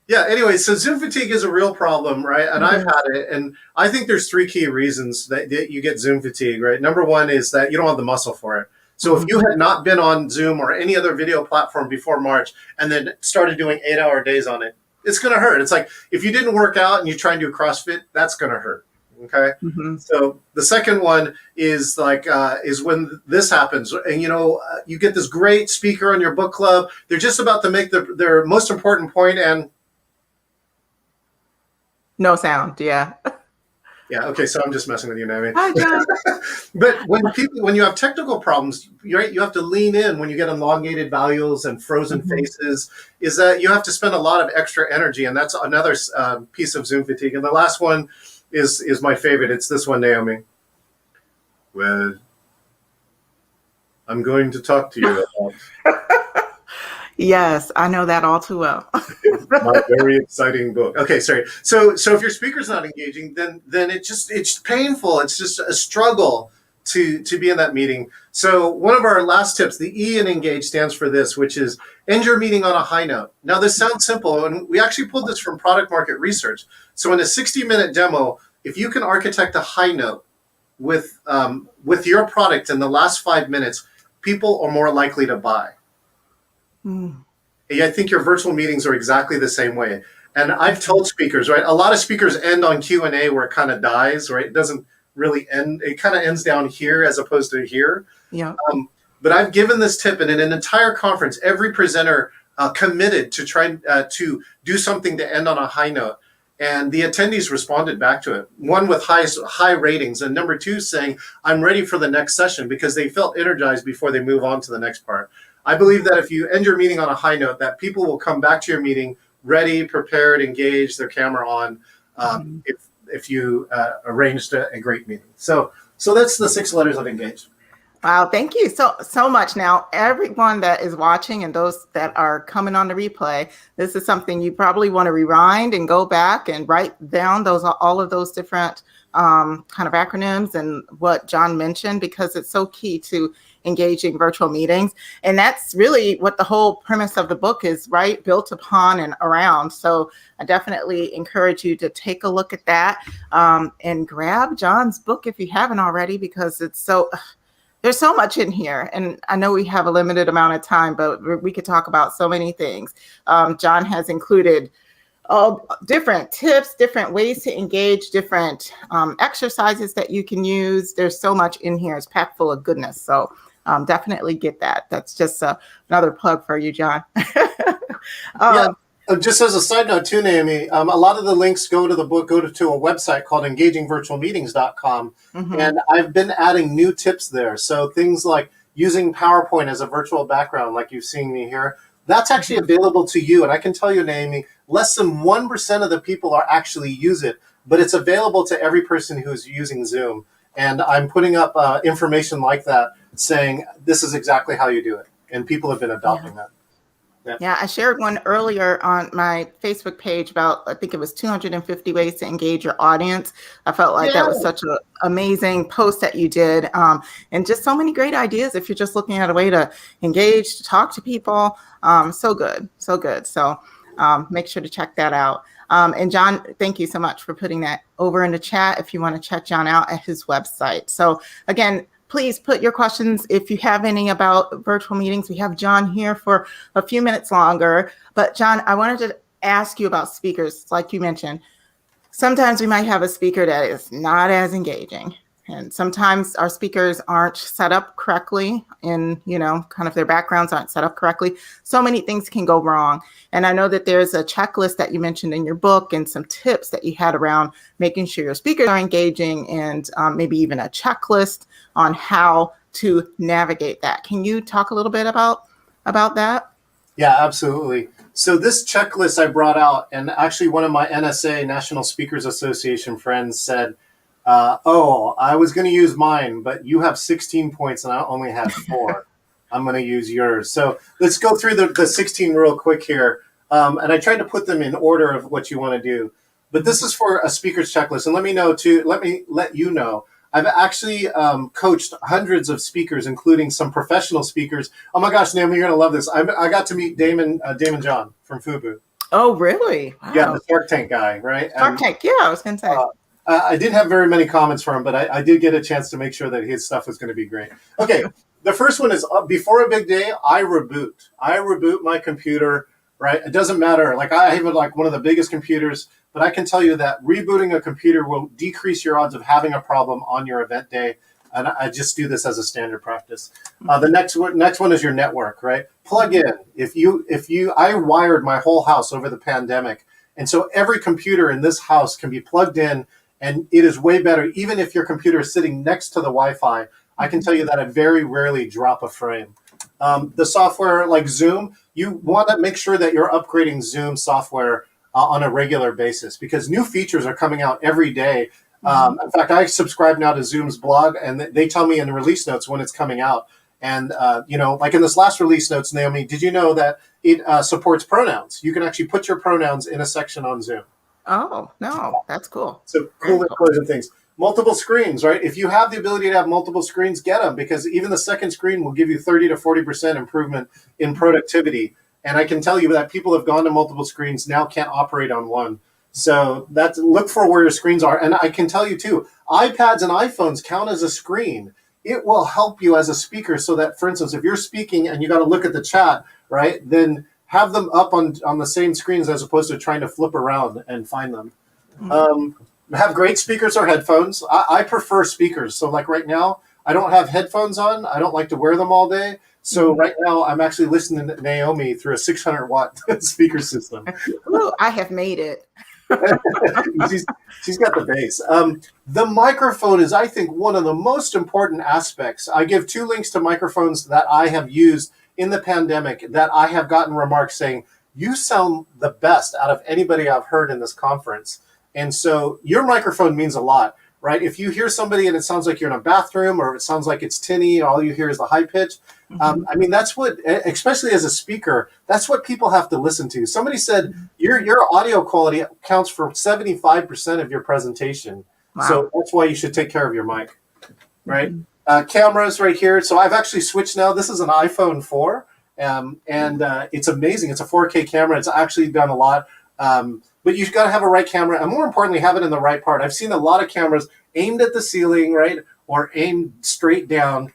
yeah, anyway, so Zoom fatigue is a real problem, right? And I've had it. And I think there's 3 key reasons that you get Zoom fatigue, right? Number one is that you don't have the muscle for it. So if you had not been on Zoom or any other video platform before March and then started doing 8-hour days on it, it's going to hurt. It's like if you didn't work out and you try and do CrossFit, that's going to hurt. Okay. So the second one is is when this happens and, you get this great speaker on your book club. They're just about to make their most important point and no sound. Yeah. Yeah. Okay. So I'm just messing with you, Naomi. Hi, John. But when you have technical problems, you have to lean in when you get elongated values and frozen faces, is that you have to spend a lot of extra energy. And that's another piece of Zoom fatigue. And the last one is my favorite. It's this one, Naomi. Well, I'm going to talk to you about. Yes, I know that all too well. My very exciting book. Okay, sorry. So if your speaker's not engaging, then it's painful. It's just a struggle to be in that meeting. So one of our last tips, the E in engage stands for this, which is end your meeting on a high note. Now this sounds simple, and we actually pulled this from product market research. So in a 60-minute demo, if you can architect a high note with your product in the last 5 minutes, people are more likely to buy. I think your virtual meetings are exactly the same way. And I've told speakers, right? A lot of speakers end on Q&A where it kind of dies, right? It doesn't really end. It kind of ends down here as opposed to here. Yeah. But I've given this tip, and in an entire conference, every presenter committed to try to do something to end on a high note. And the attendees responded back to it. One with high ratings, and number two saying, I'm ready for the next session, because they felt energized before they move on to the next part. I believe that if you end your meeting on a high note, that people will come back to your meeting ready, prepared, engaged, their camera on, if you arranged a great meeting. So that's the 6 letters of engage. Wow, thank you so much. Now, everyone that is watching and those that are coming on the replay, this is something you probably want to rewind and go back and write down all of those different kind of acronyms and what John mentioned, because it's so key to engaging virtual meetings. And that's really what the whole premise of the book is, right? Built upon and around. So I definitely encourage you to take a look at that and grab John's book if you haven't already, because there's so much in here. And I know we have a limited amount of time, but we could talk about so many things. John has included different tips, different ways to engage, different exercises that you can use. There's so much in here. It's packed full of goodness. So definitely get that. That's just another plug for you, John. Just as a side note too, Naomi, a lot of the links go to the book, go to a website called engagingvirtualmeetings.com. And I've been adding new tips there. So things like using PowerPoint as a virtual background, like you've seen me here, that's actually available to you. And I can tell you, Naomi, less than 1% of the people are actually use it, but it's available to every person who's using Zoom. And I'm putting up information like that saying, this is exactly how you do it. And people have been adopting that. Yeah, I shared one earlier on my Facebook page about, I think it was 250 ways to engage your audience. I felt like that was such an amazing post that you did. And just so many great ideas if you're just looking at a way to engage, to talk to people. So good, so good. So make sure to check that out. And John, thank you so much for putting that over in the chat if you want to check John out at his website. So again, please put your questions if you have any about virtual meetings. We have John here for a few minutes longer. But John, I wanted to ask you about speakers, like you mentioned. Sometimes we might have a speaker that is not as engaging. And sometimes our speakers aren't set up correctly in, kind of their backgrounds aren't set up correctly. So many things can go wrong. And I know that there's a checklist that you mentioned in your book and some tips that you had around making sure your speakers are engaging and maybe even a checklist on how to navigate that. Can you talk a little bit about that? Yeah, absolutely. So this checklist I brought out, and actually one of my NSA, National Speakers Association friends said, oh, I was going to use mine, but you have 16 points and I only had 4. I'm going to use yours. So let's go through the 16 real quick here. And I tried to put them in order of what you want to do. But this is for a speaker's checklist. And let me let you know, I've actually coached hundreds of speakers, including some professional speakers. Oh my gosh, Naomi, you're going to love this. I got to meet Damon John from FUBU. Oh, really? Wow. Yeah, the Shark Tank guy, right? Shark Tank, yeah, I was going to say. I didn't have very many comments for him, but I did get a chance to make sure that his stuff was going to be great. Okay, the first one is before a big day, I reboot. I reboot my computer, right? It doesn't matter. Like I have like one of the biggest computers, but I can tell you that rebooting a computer will decrease your odds of having a problem on your event day. And I just do this as a standard practice. The next one is your network, right? Plug in. I wired my whole house over the pandemic. And so every computer in this house can be plugged in, and it is way better. Even if your computer is sitting next to the Wi-Fi, I can tell you that I very rarely drop a frame. The software like Zoom, you want to make sure that you're upgrading Zoom software on a regular basis because new features are coming out every day. In fact, I subscribe now to Zoom's blog, and they tell me in the release notes when it's coming out. And, like in this last release notes, Naomi, did you know that it supports pronouns? You can actually put your pronouns in a section on Zoom. Oh, no, that's cool. So cool and things. Multiple screens, right? If you have the ability to have multiple screens, get them because even the second screen will give you 30 to 40% improvement in productivity. And I can tell you that people have gone to multiple screens now can't operate on one. So look for where your screens are. And I can tell you too, iPads and iPhones count as a screen. It will help you as a speaker so that, for instance, if you're speaking and you got to look at the chat, right, then have them up on the same screens as opposed to trying to flip around and find them. Have great speakers or headphones. I prefer speakers. So like right now, I don't have headphones on. I don't like to wear them all day. So right now, I'm actually listening to Naomi through a 600-watt speaker system. Ooh, I have made it. She's got the bass. The microphone is, I think, one of the most important aspects. I give 2 links to microphones that I have used in the pandemic that I have gotten remarks saying, you sound the best out of anybody I've heard in this conference. And so your microphone means a lot, right? If you hear somebody and it sounds like you're in a bathroom or it sounds like it's tinny, all you hear is the high pitch. That's what, especially as a speaker, that's what people have to listen to. Somebody said your audio quality counts for 75% of your presentation. Wow. So that's why you should take care of your mic, right? Cameras right here. So I've actually switched now. This is an iPhone 4, and it's amazing. It's a 4K camera. It's actually done a lot. But you've got to have a right camera, and more importantly, have it in the right part. I've seen a lot of cameras aimed at the ceiling, right, or aimed straight down.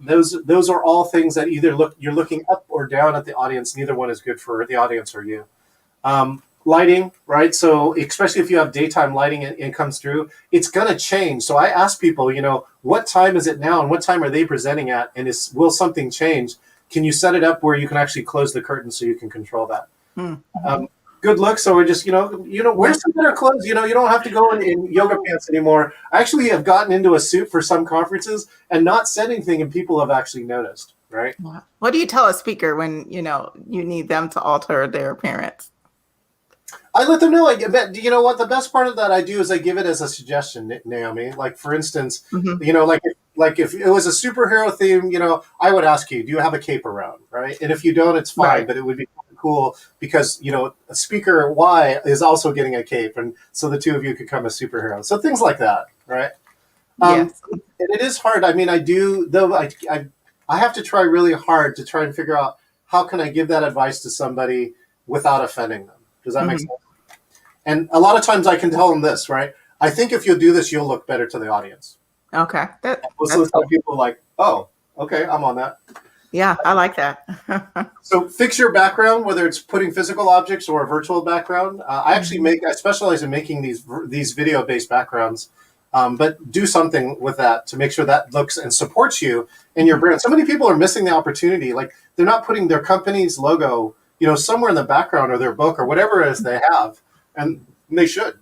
Those are all things that either you're looking up or down at the audience. Neither one is good for the audience or you. Lighting, right? So especially if you have daytime lighting and it comes through, it's going to change. So I ask people, what time is it now and what time are they presenting at? And will something change? Can you set it up where you can actually close the curtain so you can control that? Good look. So we're just, wear some better clothes. You don't have to go in yoga pants anymore. I actually have gotten into a suit for some conferences and not said anything, and people have actually noticed, right? What do you tell a speaker when, you need them to alter their appearance? I let them know. You know what? The best part of that I do is I give it as a suggestion, Naomi. Like, for instance, like if it was a superhero theme, I would ask you, do you have a cape around, right? And if you don't, it's fine, right. But it would be cool because, a speaker Y is also getting a cape. And so the two of you could become a superhero. So things like that, right? Yes. And it is hard. I mean, I do, though, I have to try really hard to try and figure out how can I give that advice to somebody without offending them. Does that make sense? And a lot of times I can tell them this, right? I think if you'll do this, you'll look better to the audience. Okay. Most of the time people are like, oh, okay, I'm on that. Yeah, I like that. So fix your background, whether it's putting physical objects or a virtual background. Mhm. I specialize in making these video based backgrounds, but do something with that to make sure that looks and supports you and your Mhm. brand. So many people are missing the opportunity, like they're not putting their company's logo, somewhere in the background or their book or whatever it is they have, and they should.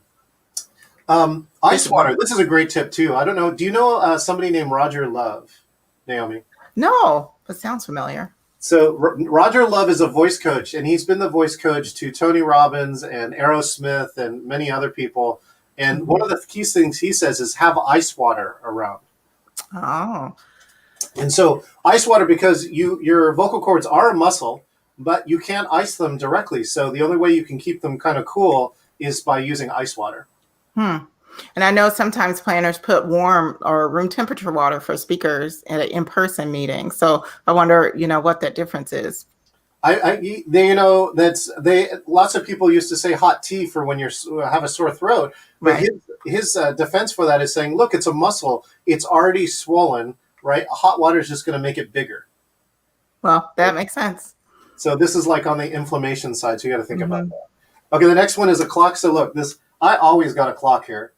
Ice Speaking of, water. This is a great tip too. I don't know. Do you know somebody named Roger Love, Naomi? no, it sounds familiar. So Roger Love is a voice coach, and he's been the voice coach to Tony Robbins and Aerosmith and many other people. And one Mhm. of the key things he says is have ice water around. Oh, And so ice water, because your vocal cords are a muscle, but you can't ice them directly. So the only way you can keep them kind of cool is by using ice water. hmm. And I know sometimes planners put warm or room temperature water for speakers at an in-person meeting. So I wonder, what that difference is. That's lots of people used to say hot tea for when you have a sore throat, but Right. his defense for that is saying, look, it's a muscle, it's already swollen, right? Hot water is just going to make it bigger. Well, that makes sense. So this is like on the inflammation side, so you got to think about Hmm. that. Okay, the next one is a clock. So look, this I always got a clock here.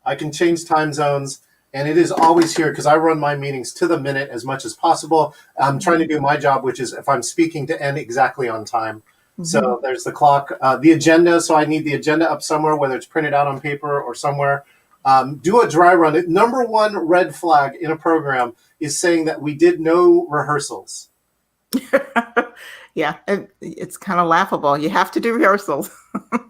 I can change time zones, and it is always here because I run my meetings to the minute as much as possible. I'm trying to do my job, which is if I'm speaking to end exactly on time. Hmm. So there's the clock, the agenda. So I need the agenda up somewhere, whether it's printed out on paper or somewhere. Do a dry run. Number one red flag in a program is saying that we did no rehearsals. Yeah, it's kind of laughable. You have to do rehearsals.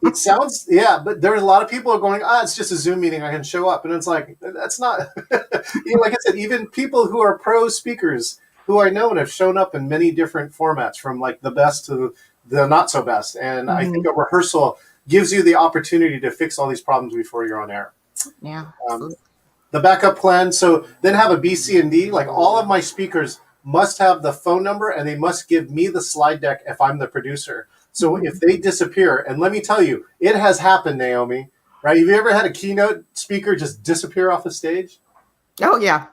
It sounds, yeah, but there's a lot of people are going, it's just a Zoom meeting. I can show up. And it's like, that's not, like I said, even people who are pro speakers who I know and have shown up in many different formats from like the best to the not so best. And I think Hmm. a rehearsal gives you the opportunity to fix all these problems before you're on air. Yeah, Um, absolutely. the backup plan. So then have a B, C, and D. Like all of my speakers must have the phone number and they must give me the slide deck if I'm the producer. So if Mhm. they disappear, and let me tell you, it has happened, Naomi, right? Have you ever had a keynote speaker just disappear off a stage? Oh, yeah.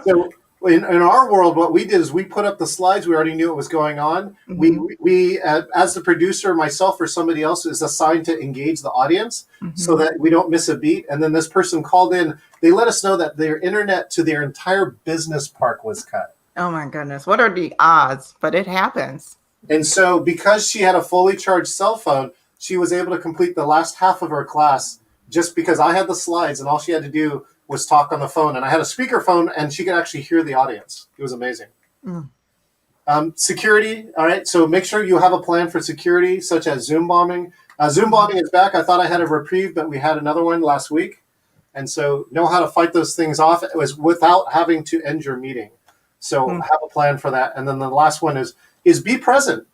So in our world, what we did is we put up the slides. We already knew what was going on. Hmm. We as the producer, myself or somebody else is assigned to engage the audience so Hmm. that we don't miss a beat. And then this person called in. They let us know that their internet to their entire business park was cut. Oh, my goodness. What are the odds? But it happens. And so because she had a fully charged cell phone, she was able to complete the last half of her class just because I had the slides and all she had to do was talk on the phone. And I had a speakerphone and she could actually hear the audience. It was amazing. Mm. Security, all right. So make sure you have a plan for security, such as Zoom bombing. Zoom bombing is back. I thought I had a reprieve, but we had another one last week. And so know how to fight those things off. It was without having to end your meeting. So Mm. have a plan for that. And then the last one is be present.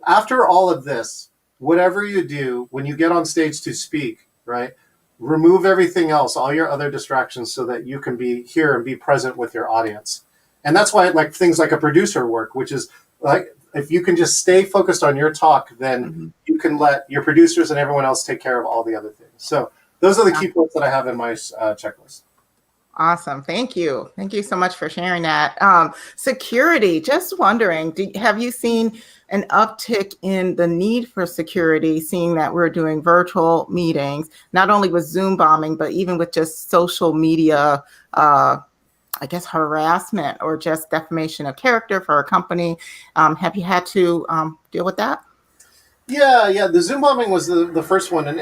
After all of this, whatever you do when you get on stage to speak, right? Remove everything else, all your other distractions, so that you can be here and be present with your audience. And that's why like things like a producer work, which is like if you can just stay focused on your talk, then Mhm. you can let your producers and everyone else take care of all the other things. So those are the key points that I have in my checklist. Awesome. Thank you. Thank you so much for sharing that. Security, just wondering, have you seen an uptick in the need for security, seeing that we're doing virtual meetings, not only with Zoom bombing, but even with just social media, I guess, harassment or just defamation of character for a company? Have you had to deal with that? Yeah. The Zoom bombing was the first one, and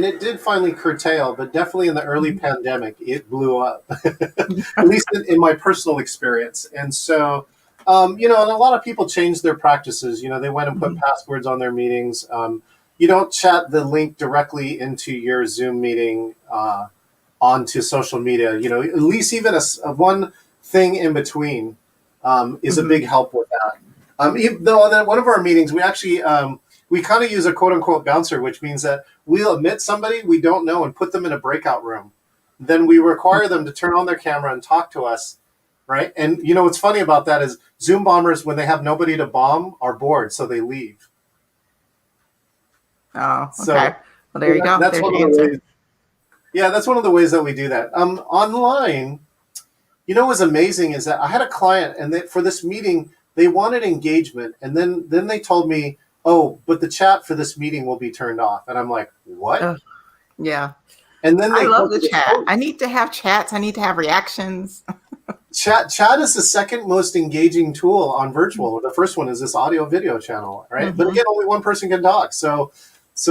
it did finally curtail, but definitely in the early Mhm. pandemic, it blew up, at least in my personal experience. And so, and a lot of people changed their practices. They went and put Mhm. passwords on their meetings. You don't chat the link directly into your Zoom meeting onto social media. At least even a one thing in between is a Mhm. big help with that. Though at one of our meetings, we actually we kind of use a quote unquote bouncer, which means that we'll admit somebody we don't know and put them in a breakout room. Then we require them to turn on their camera and talk to us, right? And what's funny about that is Zoom bombers, when they have nobody to bomb, are bored, so they leave. Oh, okay. So Well, there you go. that's There's one your of the answer. ways. Yeah, that's one of the ways that we do that. Online, what was amazing is that I had a client, and for this meeting, they wanted engagement, and then they told me, oh, but the chat for this meeting will be turned off. And I'm like, what? Oh, yeah. And then I they love told the me this, chat. oh, I need to have chats. I need to have reactions. chat is the second most engaging tool on virtual. The first one is this audio video channel, right? But again, only one person can talk. So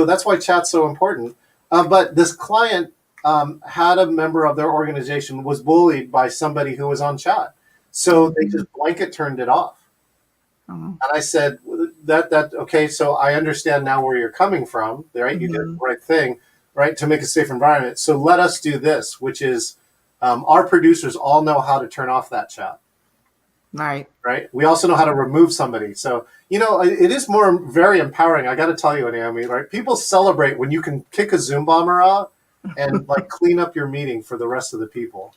that's why chat's so important. But this client had a member of their organization was bullied by somebody who was on chat. So they just blanket turned it off. And I said, okay, so I understand now where you're coming from, right? You did the right thing, right, to make a safe environment. So let us do this, which is our producers all know how to turn off that chat. Right. Right. We also know how to remove somebody. So, it is very empowering. I got to tell you, Naomi, right? People celebrate when you can kick a Zoom bomber out and like clean up your meeting for the rest of the people.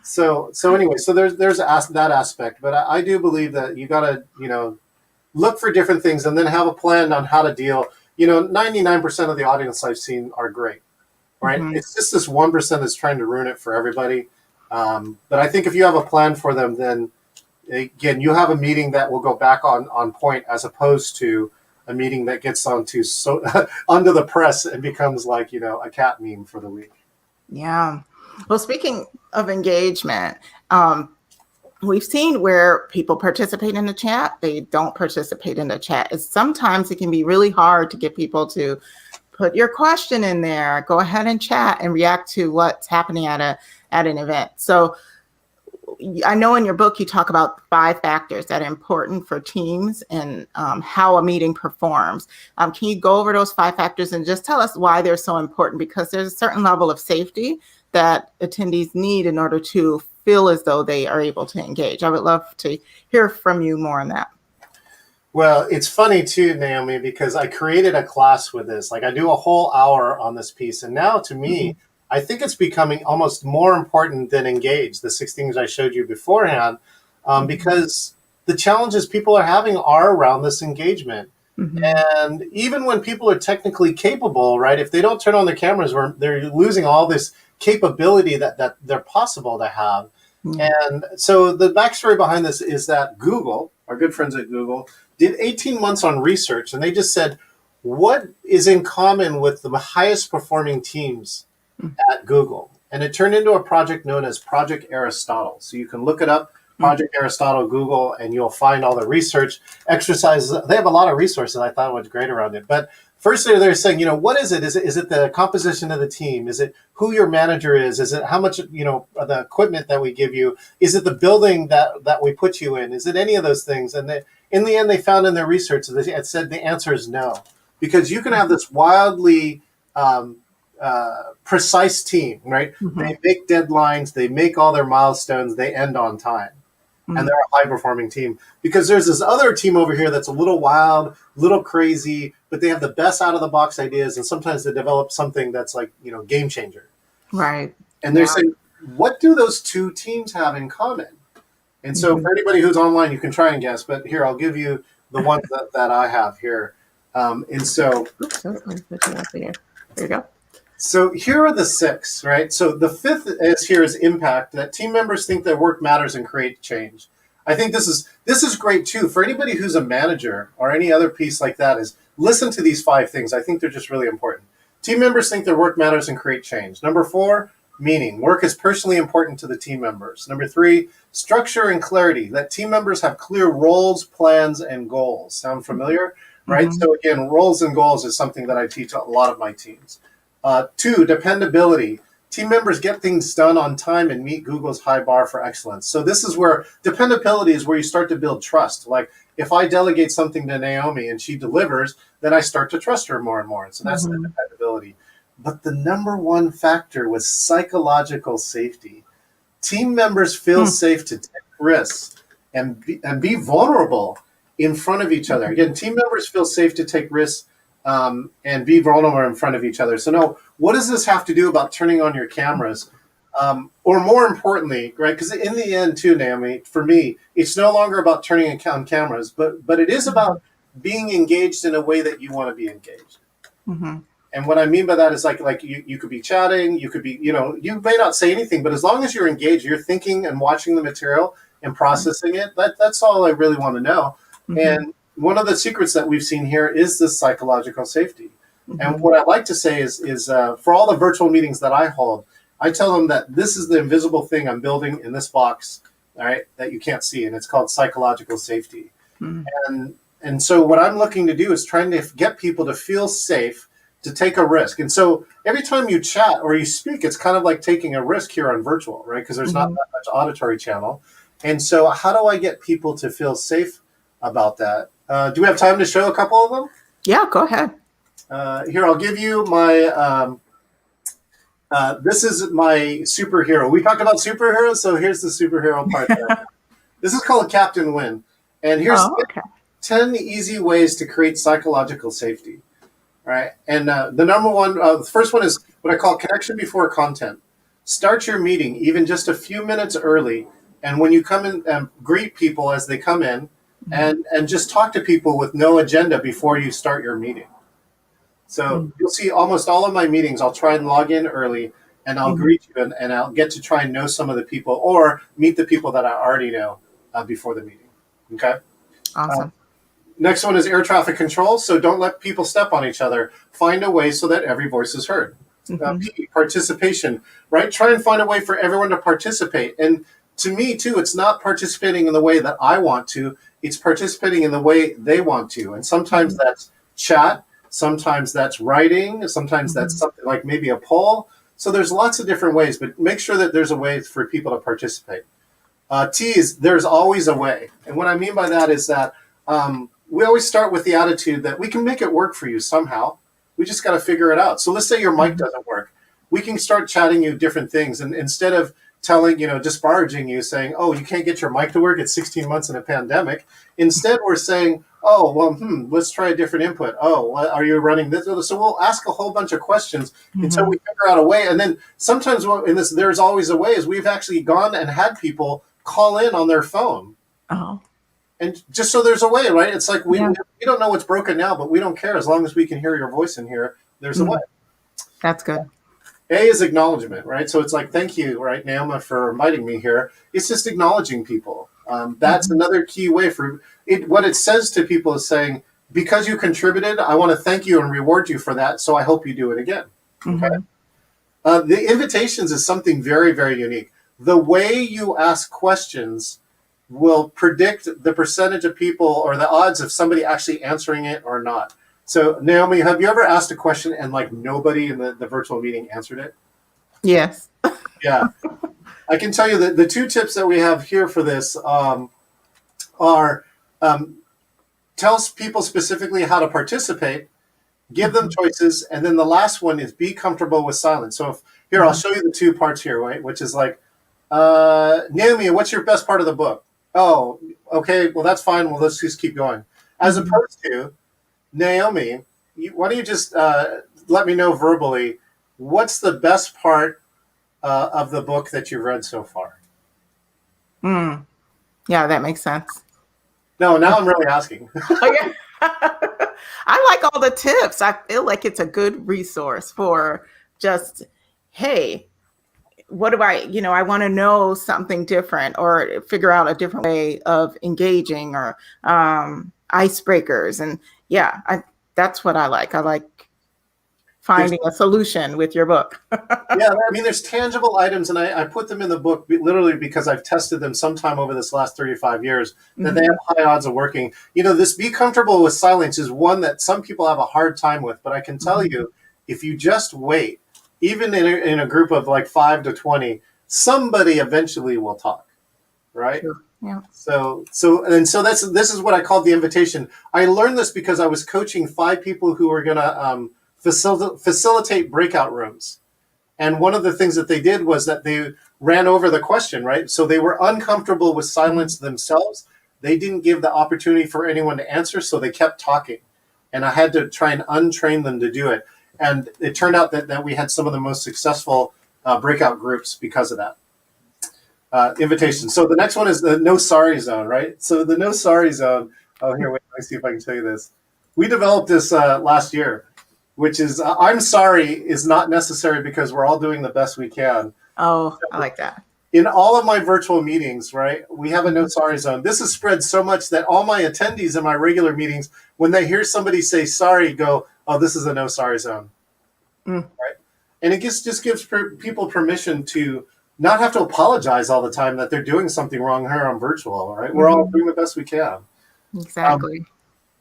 So anyway, so there's that aspect, but I do believe that you got to, look for different things and then have a plan on how to deal. 99% of the audience I've seen are great, right? It's just this 1% that's trying to ruin it for everybody. But I think if you have a plan for them, then again, you have a meeting that will go back on point, as opposed to a meeting that gets onto under the press and becomes like, a cat meme for the week. Yeah. Well, speaking of engagement, we've seen where people participate in the chat, they don't participate in the chat. Sometimes it can be really hard to get people to put your question in there, go ahead and chat and react to what's happening at an event. So I know in your book you talk about 5 factors that are important for teams and how a meeting performs. Can you go over those 5 factors and just tell us why they're so important? Because there's a certain level of safety that attendees need in order to feel as though they are able to engage. I would love to hear from you more on that. Well, it's funny too, Naomi, because I created a class with this. Like I do a whole hour on this piece. And now to me, I think it's becoming almost more important than engage, the 6 things I showed you beforehand, because the challenges people are having are around this engagement. And even when people are technically capable, right, if they don't turn on their cameras, they're losing all this capability that they're possible to have. And so the backstory behind this is that Google, our good friends at Google, did 18 months on research, and they just said, what is in common with the highest performing teams at Google? And it turned into a project known as Project Aristotle. So you can look it up, Project Aristotle, Google, and you'll find all the research exercises. They have a lot of resources. I thought was great around it. But first they're saying, what is it? Is it the composition of the team? Is it who your manager is? Is it how much, the equipment that we give you? Is it the building that we put you in? Is it any of those things? And in the end, they found in their research that it said the answer is no. Because you can have this wildly precise team, right? They make deadlines, they make all their milestones, they end on time. And they're a high-performing team. Because there's this other team over here that's a little wild, a little crazy, but they have the best out-of-the-box ideas, and sometimes they develop something that's like, game changer. Right. And they're saying, what do those 2 teams have in common? And so for anybody who's online, you can try and guess, but here, I'll give you the ones that I have here. And so... There you go. So here are the 6, right? So the 5th is impact, that team members think their work matters and create change. I think this is great too. For anybody who's a manager or any other piece like that, is listen to these 5 things. I think they're just really important. Team members think their work matters and create change. Number 4, meaning. Work is personally important to the team members. Number 3, structure and clarity. That team members have clear roles, plans, and goals. Sound familiar? Right? So again, roles and goals is something that I teach a lot of my teams. 2, dependability. Team members get things done on time and meet Google's high bar for excellence. So this is where dependability is where you start to build trust. Like if I delegate something to Naomi and she delivers, then I start to trust her more and more. And so that's the dependability. But the number 1 factor was psychological safety. Team members feel safe to take risks and be vulnerable in front of each other. Again, team members feel safe to take risks and be vulnerable in front of each other. So no, what does this have to do about turning on your cameras? Or more importantly, right, because in the end too, Naomi, for me, it's no longer about turning on cameras, but it is about being engaged in a way that you want to be engaged. And what I mean by that is like you could be chatting, you could be, you may not say anything, but as long as you're engaged, you're thinking and watching the material, and processing it. That's all I really want to know. Mm-hmm. And one of the secrets that we've seen here is this psychological safety. Mm-hmm. And what I'd like to say is for all the virtual meetings that I hold, I tell them that this is the invisible thing I'm building in this box, all right, that you can't see, and it's called psychological safety. Mm-hmm. And so what I'm looking to do is trying to get people to feel safe to take a risk. And so every time you chat or you speak, it's kind of like taking a risk here on virtual, right? Because there's mm-hmm. not that much auditory channel. And so how do I get people to feel safe about that? Do we have time to show a couple of them? Yeah, go ahead. Here, I'll give you my, this is my superhero. We talked about superheroes, so here's the superhero part there. This is called Captain Win. And here's 10 easy ways to create psychological safety. All right. And the number one, the first one is what I call connection before content. Start your meeting even just a few minutes early. And when you come in and greet people as they come in, mm-hmm. and just talk to people with no agenda before you start your meeting. So mm-hmm. you'll see almost all of my meetings, I'll try and log in early and I'll mm-hmm. greet you and I'll get to try and know some of the people or meet the people that I already know before the meeting. Okay. Awesome. Next one is air traffic control. So don't let people step on each other. Find a way so that every voice is heard. Mm-hmm. Participation, right? Try and find a way for everyone to participate. And to me, too, it's not participating in the way that I want to. It's participating in the way they want to. And sometimes mm-hmm. that's chat. Sometimes that's writing. Sometimes mm-hmm. that's something like maybe a poll. So there's lots of different ways, but make sure that there's a way for people to participate. T is there's always a way. And what I mean by that is that we always start with the attitude that we can make it work for you somehow. We just got to figure it out. So let's say your mic doesn't work. We can start chatting you different things. And instead of telling, disparaging you, saying, oh, you can't get your mic to work. It's 16 months in a pandemic. Instead, we're saying, oh, well, let's try a different input. Oh, are you running this? So we'll ask a whole bunch of questions mm-hmm. until we figure out a way. And then sometimes in this, there's always a way is we've actually gone and had people call in on their phone. Oh. And just so there's a way, right? It's like we don't know what's broken now, but we don't care as long as we can hear your voice in here. There's a way. That's good. A is acknowledgement, right? So it's like, thank you, right, Naoma, for inviting me here. It's just acknowledging people. That's mm-hmm. another key way for it. What it says to people is saying, because you contributed, I want to thank you and reward you for that. So I hope you do it again. Mm-hmm. Okay. The invitations is something very, very unique. The way you ask questions will predict the percentage of people or the odds of somebody actually answering it or not. So, Naomi, have you ever asked a question and like nobody in the virtual meeting answered it? Yes. Yeah. I can tell you that the two tips that we have here for this are tell people specifically how to participate, give them choices, and then the last one is be comfortable with silence. So here, I'll show you the two parts here, right? Which is like, Naomi, what's your best part of the book? Oh, okay, well, that's fine. Well, let's just keep going. As opposed to, Naomi, why don't you just let me know verbally, what's the best part of the book that you've read so far? Yeah, that makes sense. No, now I'm really asking. Okay. I like all the tips. I feel like it's a good resource for just, hey, what do I want to know something different or figure out a different way of engaging or icebreakers. And that's what I like. I like finding a solution with your book. Yeah, I mean, there's tangible items, and I put them in the book literally because I've tested them sometime over this last 35 years that mm-hmm. they have high odds of working. This be comfortable with silence is one that some people have a hard time with, but I can tell mm-hmm. you, if you just wait, even in a group of like 5 to 20, somebody eventually will talk, right? Sure. Yeah. So this is what I call the invitation. I learned this because I was coaching 5 people who were going to facilitate breakout rooms. And one of the things that they did was that they ran over the question, right? So they were uncomfortable with silence themselves. They didn't give the opportunity for anyone to answer, so they kept talking. And I had to try and untrain them to do it. And it turned out that we had some of the most successful breakout groups because of that. Invitation. So the next one is the no sorry zone, right? So the no sorry zone. Oh, here, wait, let me see if I can tell you this. We developed this last year, which is I'm sorry is not necessary because we're all doing the best we can. Oh, I like that. in all of my virtual meetings, right, we have a no sorry zone. This has spread so much that all my attendees in my regular meetings, when they hear somebody say sorry, go, oh, this is a no sorry zone. Mm. Right? And it just gives people permission to not have to apologize all the time that they're doing something wrong here on virtual, right? We're all doing the best we can. Exactly.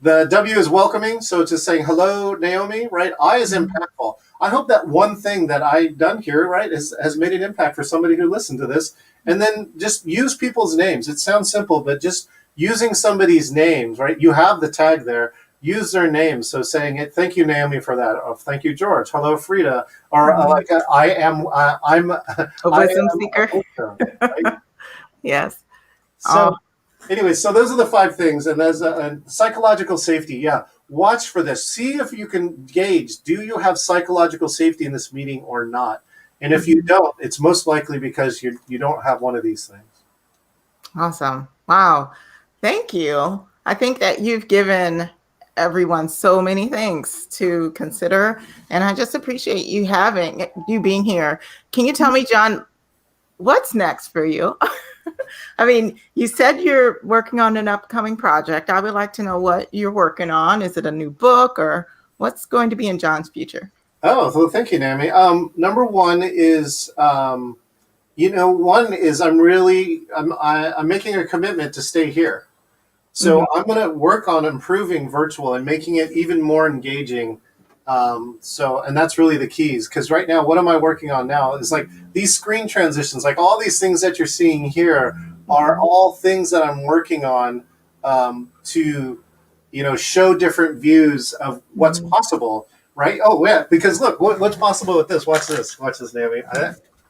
The W is welcoming, so it's just saying hello, Naomi, right? I is impactful. I hope that one thing that I've done here, right, has made an impact for somebody who listened to this. And then just use people's names. It sounds simple, but just using somebody's names, right? You have the tag there. Use their names. So saying it, thank you, Naomi, for that. Oh, thank you, George. Hello, Frida. Or I'm A wisdom seeker. Right? Yes. So anyway, so those are the 5 things. And there's a psychological safety. Yeah. Watch for this. See if you can gauge, do you have psychological safety in this meeting or not? And if you don't, it's most likely because you don't have one of these things. Awesome. Wow. Thank you. I think that you've given everyone so many things to consider, and I just appreciate you being here. Can you tell me, John, what's next for you? I mean, you said you're working on an upcoming project. I would like to know what you're working on. Is it a new book, or what's going to be in John's future? Oh, well, thank you, Naomi. Number one is, I'm making a commitment to stay here. So I'm going to work on improving virtual and making it even more engaging. And that's really the keys, because right now, what am I working on now is like these screen transitions, like all these things that you're seeing here are all things that I'm working on to, show different views of what's possible, right? Oh, yeah, because look, what's possible with this? Watch this, Naomi.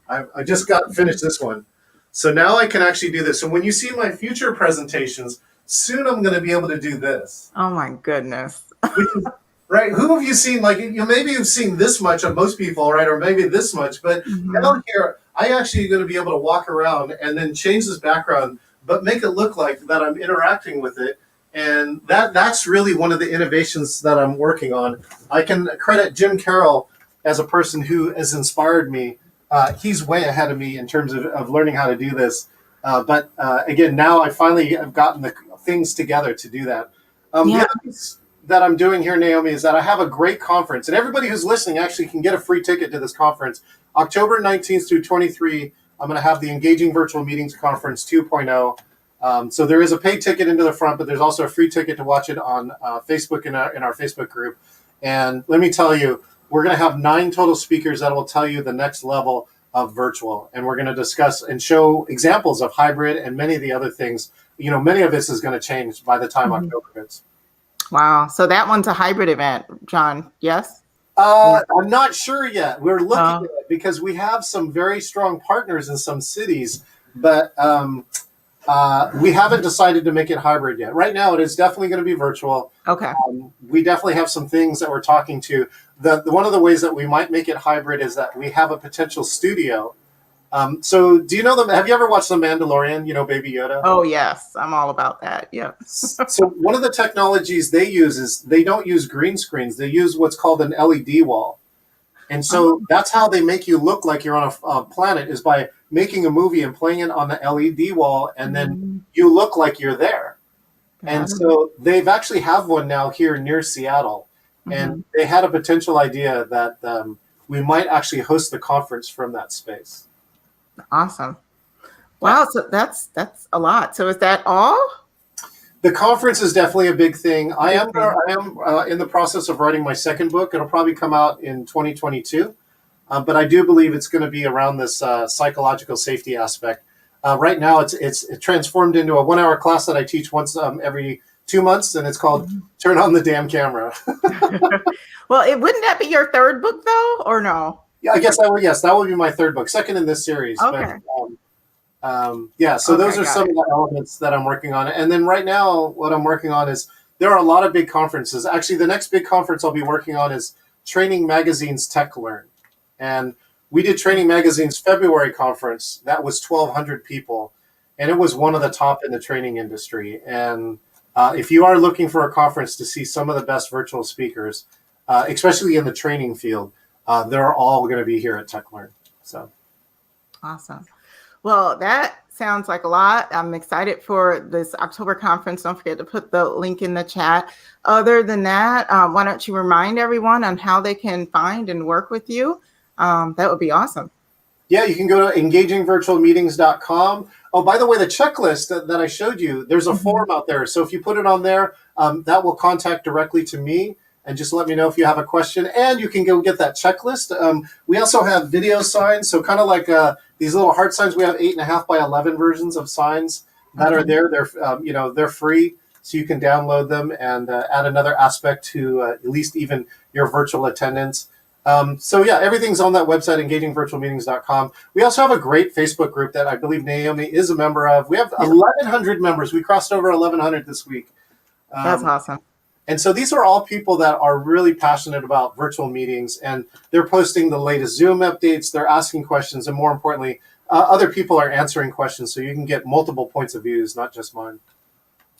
I just got finished this one. So now I can actually do this. So when you see my future presentations, soon I'm going to be able to do this. Oh my goodness. Right? Who have you seen? Like, maybe you've seen this much of most people, right? Or maybe this much. But now here, I actually going to be able to walk around and then change this background, but make it look like that I'm interacting with it. And that's really one of the innovations that I'm working on. I can credit Jim Carroll as a person who has inspired me. He's way ahead of me in terms of learning how to do this. But again, now I finally have gotten the things together to do that. The other piece that I'm doing here, Naomi, is that I have a great conference. And everybody who's listening actually can get a free ticket to this conference. October 19th through 23, I'm going to have the Engaging Virtual Meetings Conference 2.0. So there is a paid ticket into the front, but there's also a free ticket to watch it on Facebook in our Facebook group. And let me tell you, we're going to have 9 total speakers that will tell you the next level of virtual. And we're going to discuss and show examples of hybrid and many of the other things. Many of this is going to change by the time October hits. Wow. So that one's a hybrid event, John. Yes? I'm not sure yet. We're looking at it because we have some very strong partners in some cities, but we haven't decided to make it hybrid yet. Right now, it is definitely going to be virtual. Okay. We definitely have some things that we're talking to. One of the ways that we might make it hybrid is that we have a potential studio. So do you know them? Have you ever watched The Mandalorian, Baby Yoda? Oh, yes. I'm all about that. Yeah. So one of the technologies they use is they don't use green screens. They use what's called an LED wall. And so that's how they make you look like you're on a planet, is by making a movie and playing it on the LED wall, and then you look like you're there. And so they've actually have one now here near Seattle. And they had a potential idea that we might actually host the conference from that space. Awesome. Wow. So that's a lot. So is that all? The conference is definitely a big thing. I am in the process of writing my second book. It'll probably come out in 2022. But I do believe it's going to be around this psychological safety aspect. Right now, it's transformed into a 1-hour class that I teach once every 2 months, and it's called Turn on the Damn Camera. Well, wouldn't that be your third book, though, or no? Yeah, I guess that would. Yes, that would be my third book, second in this series. Okay. But, so those are some of the elements that I'm working on. And then right now, what I'm working on is there are a lot of big conferences. Actually, the next big conference I'll be working on is Training Magazine's Tech Learn. And we did Training Magazine's February conference. That was 1,200 people. And it was one of the top in the training industry. And if you are looking for a conference to see some of the best virtual speakers, especially in the training field, they're all going to be here at TechLearn. So awesome. Well, that sounds like a lot. I'm excited for this October conference. Don't forget to put the link in the chat. Other than that, why don't you remind everyone on how they can find and work with you? That would be awesome. Yeah, you can go to engagingvirtualmeetings.com. Oh, by the way, the checklist that I showed you, there's a form out there. So if you put it on there, that will contact directly to me and just let me know if you have a question. And you can go get that checklist. We also have video signs. So kind of like these little heart signs, we have 8.5 by 11 versions of signs that are there. They're free. So you can download them and add another aspect to at least even your virtual attendance. So yeah, everything's on that website, engagingvirtualmeetings.com. We also have a great Facebook group that I believe Naomi is a member of. We have 1,100 members. We crossed over 1,100 this week. That's awesome. And so these are all people that are really passionate about virtual meetings, and they're posting the latest Zoom updates. They're asking questions, and more importantly, other people are answering questions, so you can get multiple points of views, not just mine.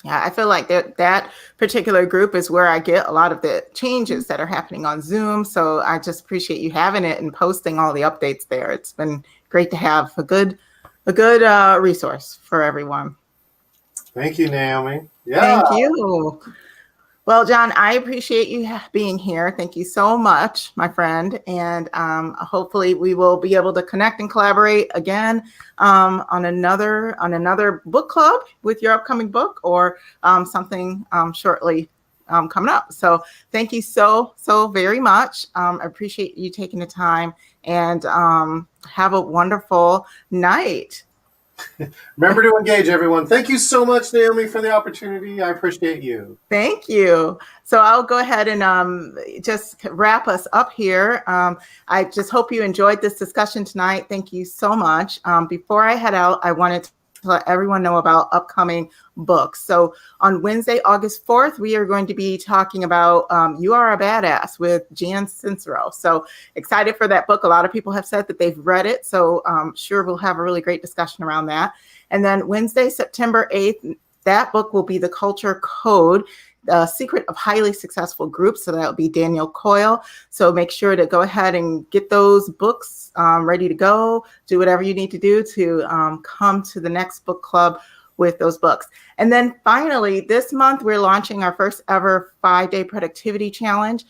Yeah, I feel like that particular group is where I get a lot of the changes that are happening on Zoom. So I just appreciate you having it and posting all the updates there. It's been great to have a good resource for everyone. Thank you, Naomi. Yeah. Thank you. Well, John, I appreciate you being here. Thank you so much, my friend. And hopefully we will be able to connect and collaborate again on another book club with your upcoming book or something shortly coming up. So thank you so very much. I appreciate you taking the time and have a wonderful night. Remember to engage, everyone. Thank you so much, Naomi, for the opportunity. I appreciate you. Thank you. So I'll go ahead and just wrap us up here. I just hope you enjoyed this discussion tonight. Thank you so much. Before I head out, I wanted to let everyone know about upcoming books. So on Wednesday, August 4th, we are going to be talking about You Are a Badass with Jan Sincero. So excited for that book. A lot of people have said that they've read it. So sure, we'll have a really great discussion around that. And then Wednesday, September 8th, that book will be The Culture Code, The Secret of Highly Successful Groups. So that will be Daniel Coyle. So make sure to go ahead and get those books ready to go. Do whatever you need to do to come to the next book club with those books. And then finally, this month, we're launching our first ever 5-day productivity challenge.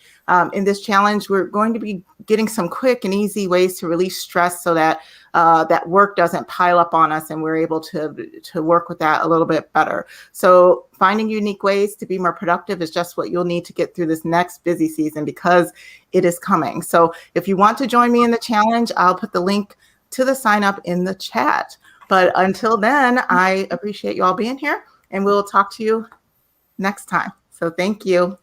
In this challenge, we're going to be getting some quick and easy ways to release stress so that that work doesn't pile up on us and we're able to work with that a little bit better. So finding unique ways to be more productive is just what you'll need to get through this next busy season because it is coming. So if you want to join me in the challenge, I'll put the link to the sign up in the chat. But until then, I appreciate you all being here and we'll talk to you next time. So thank you.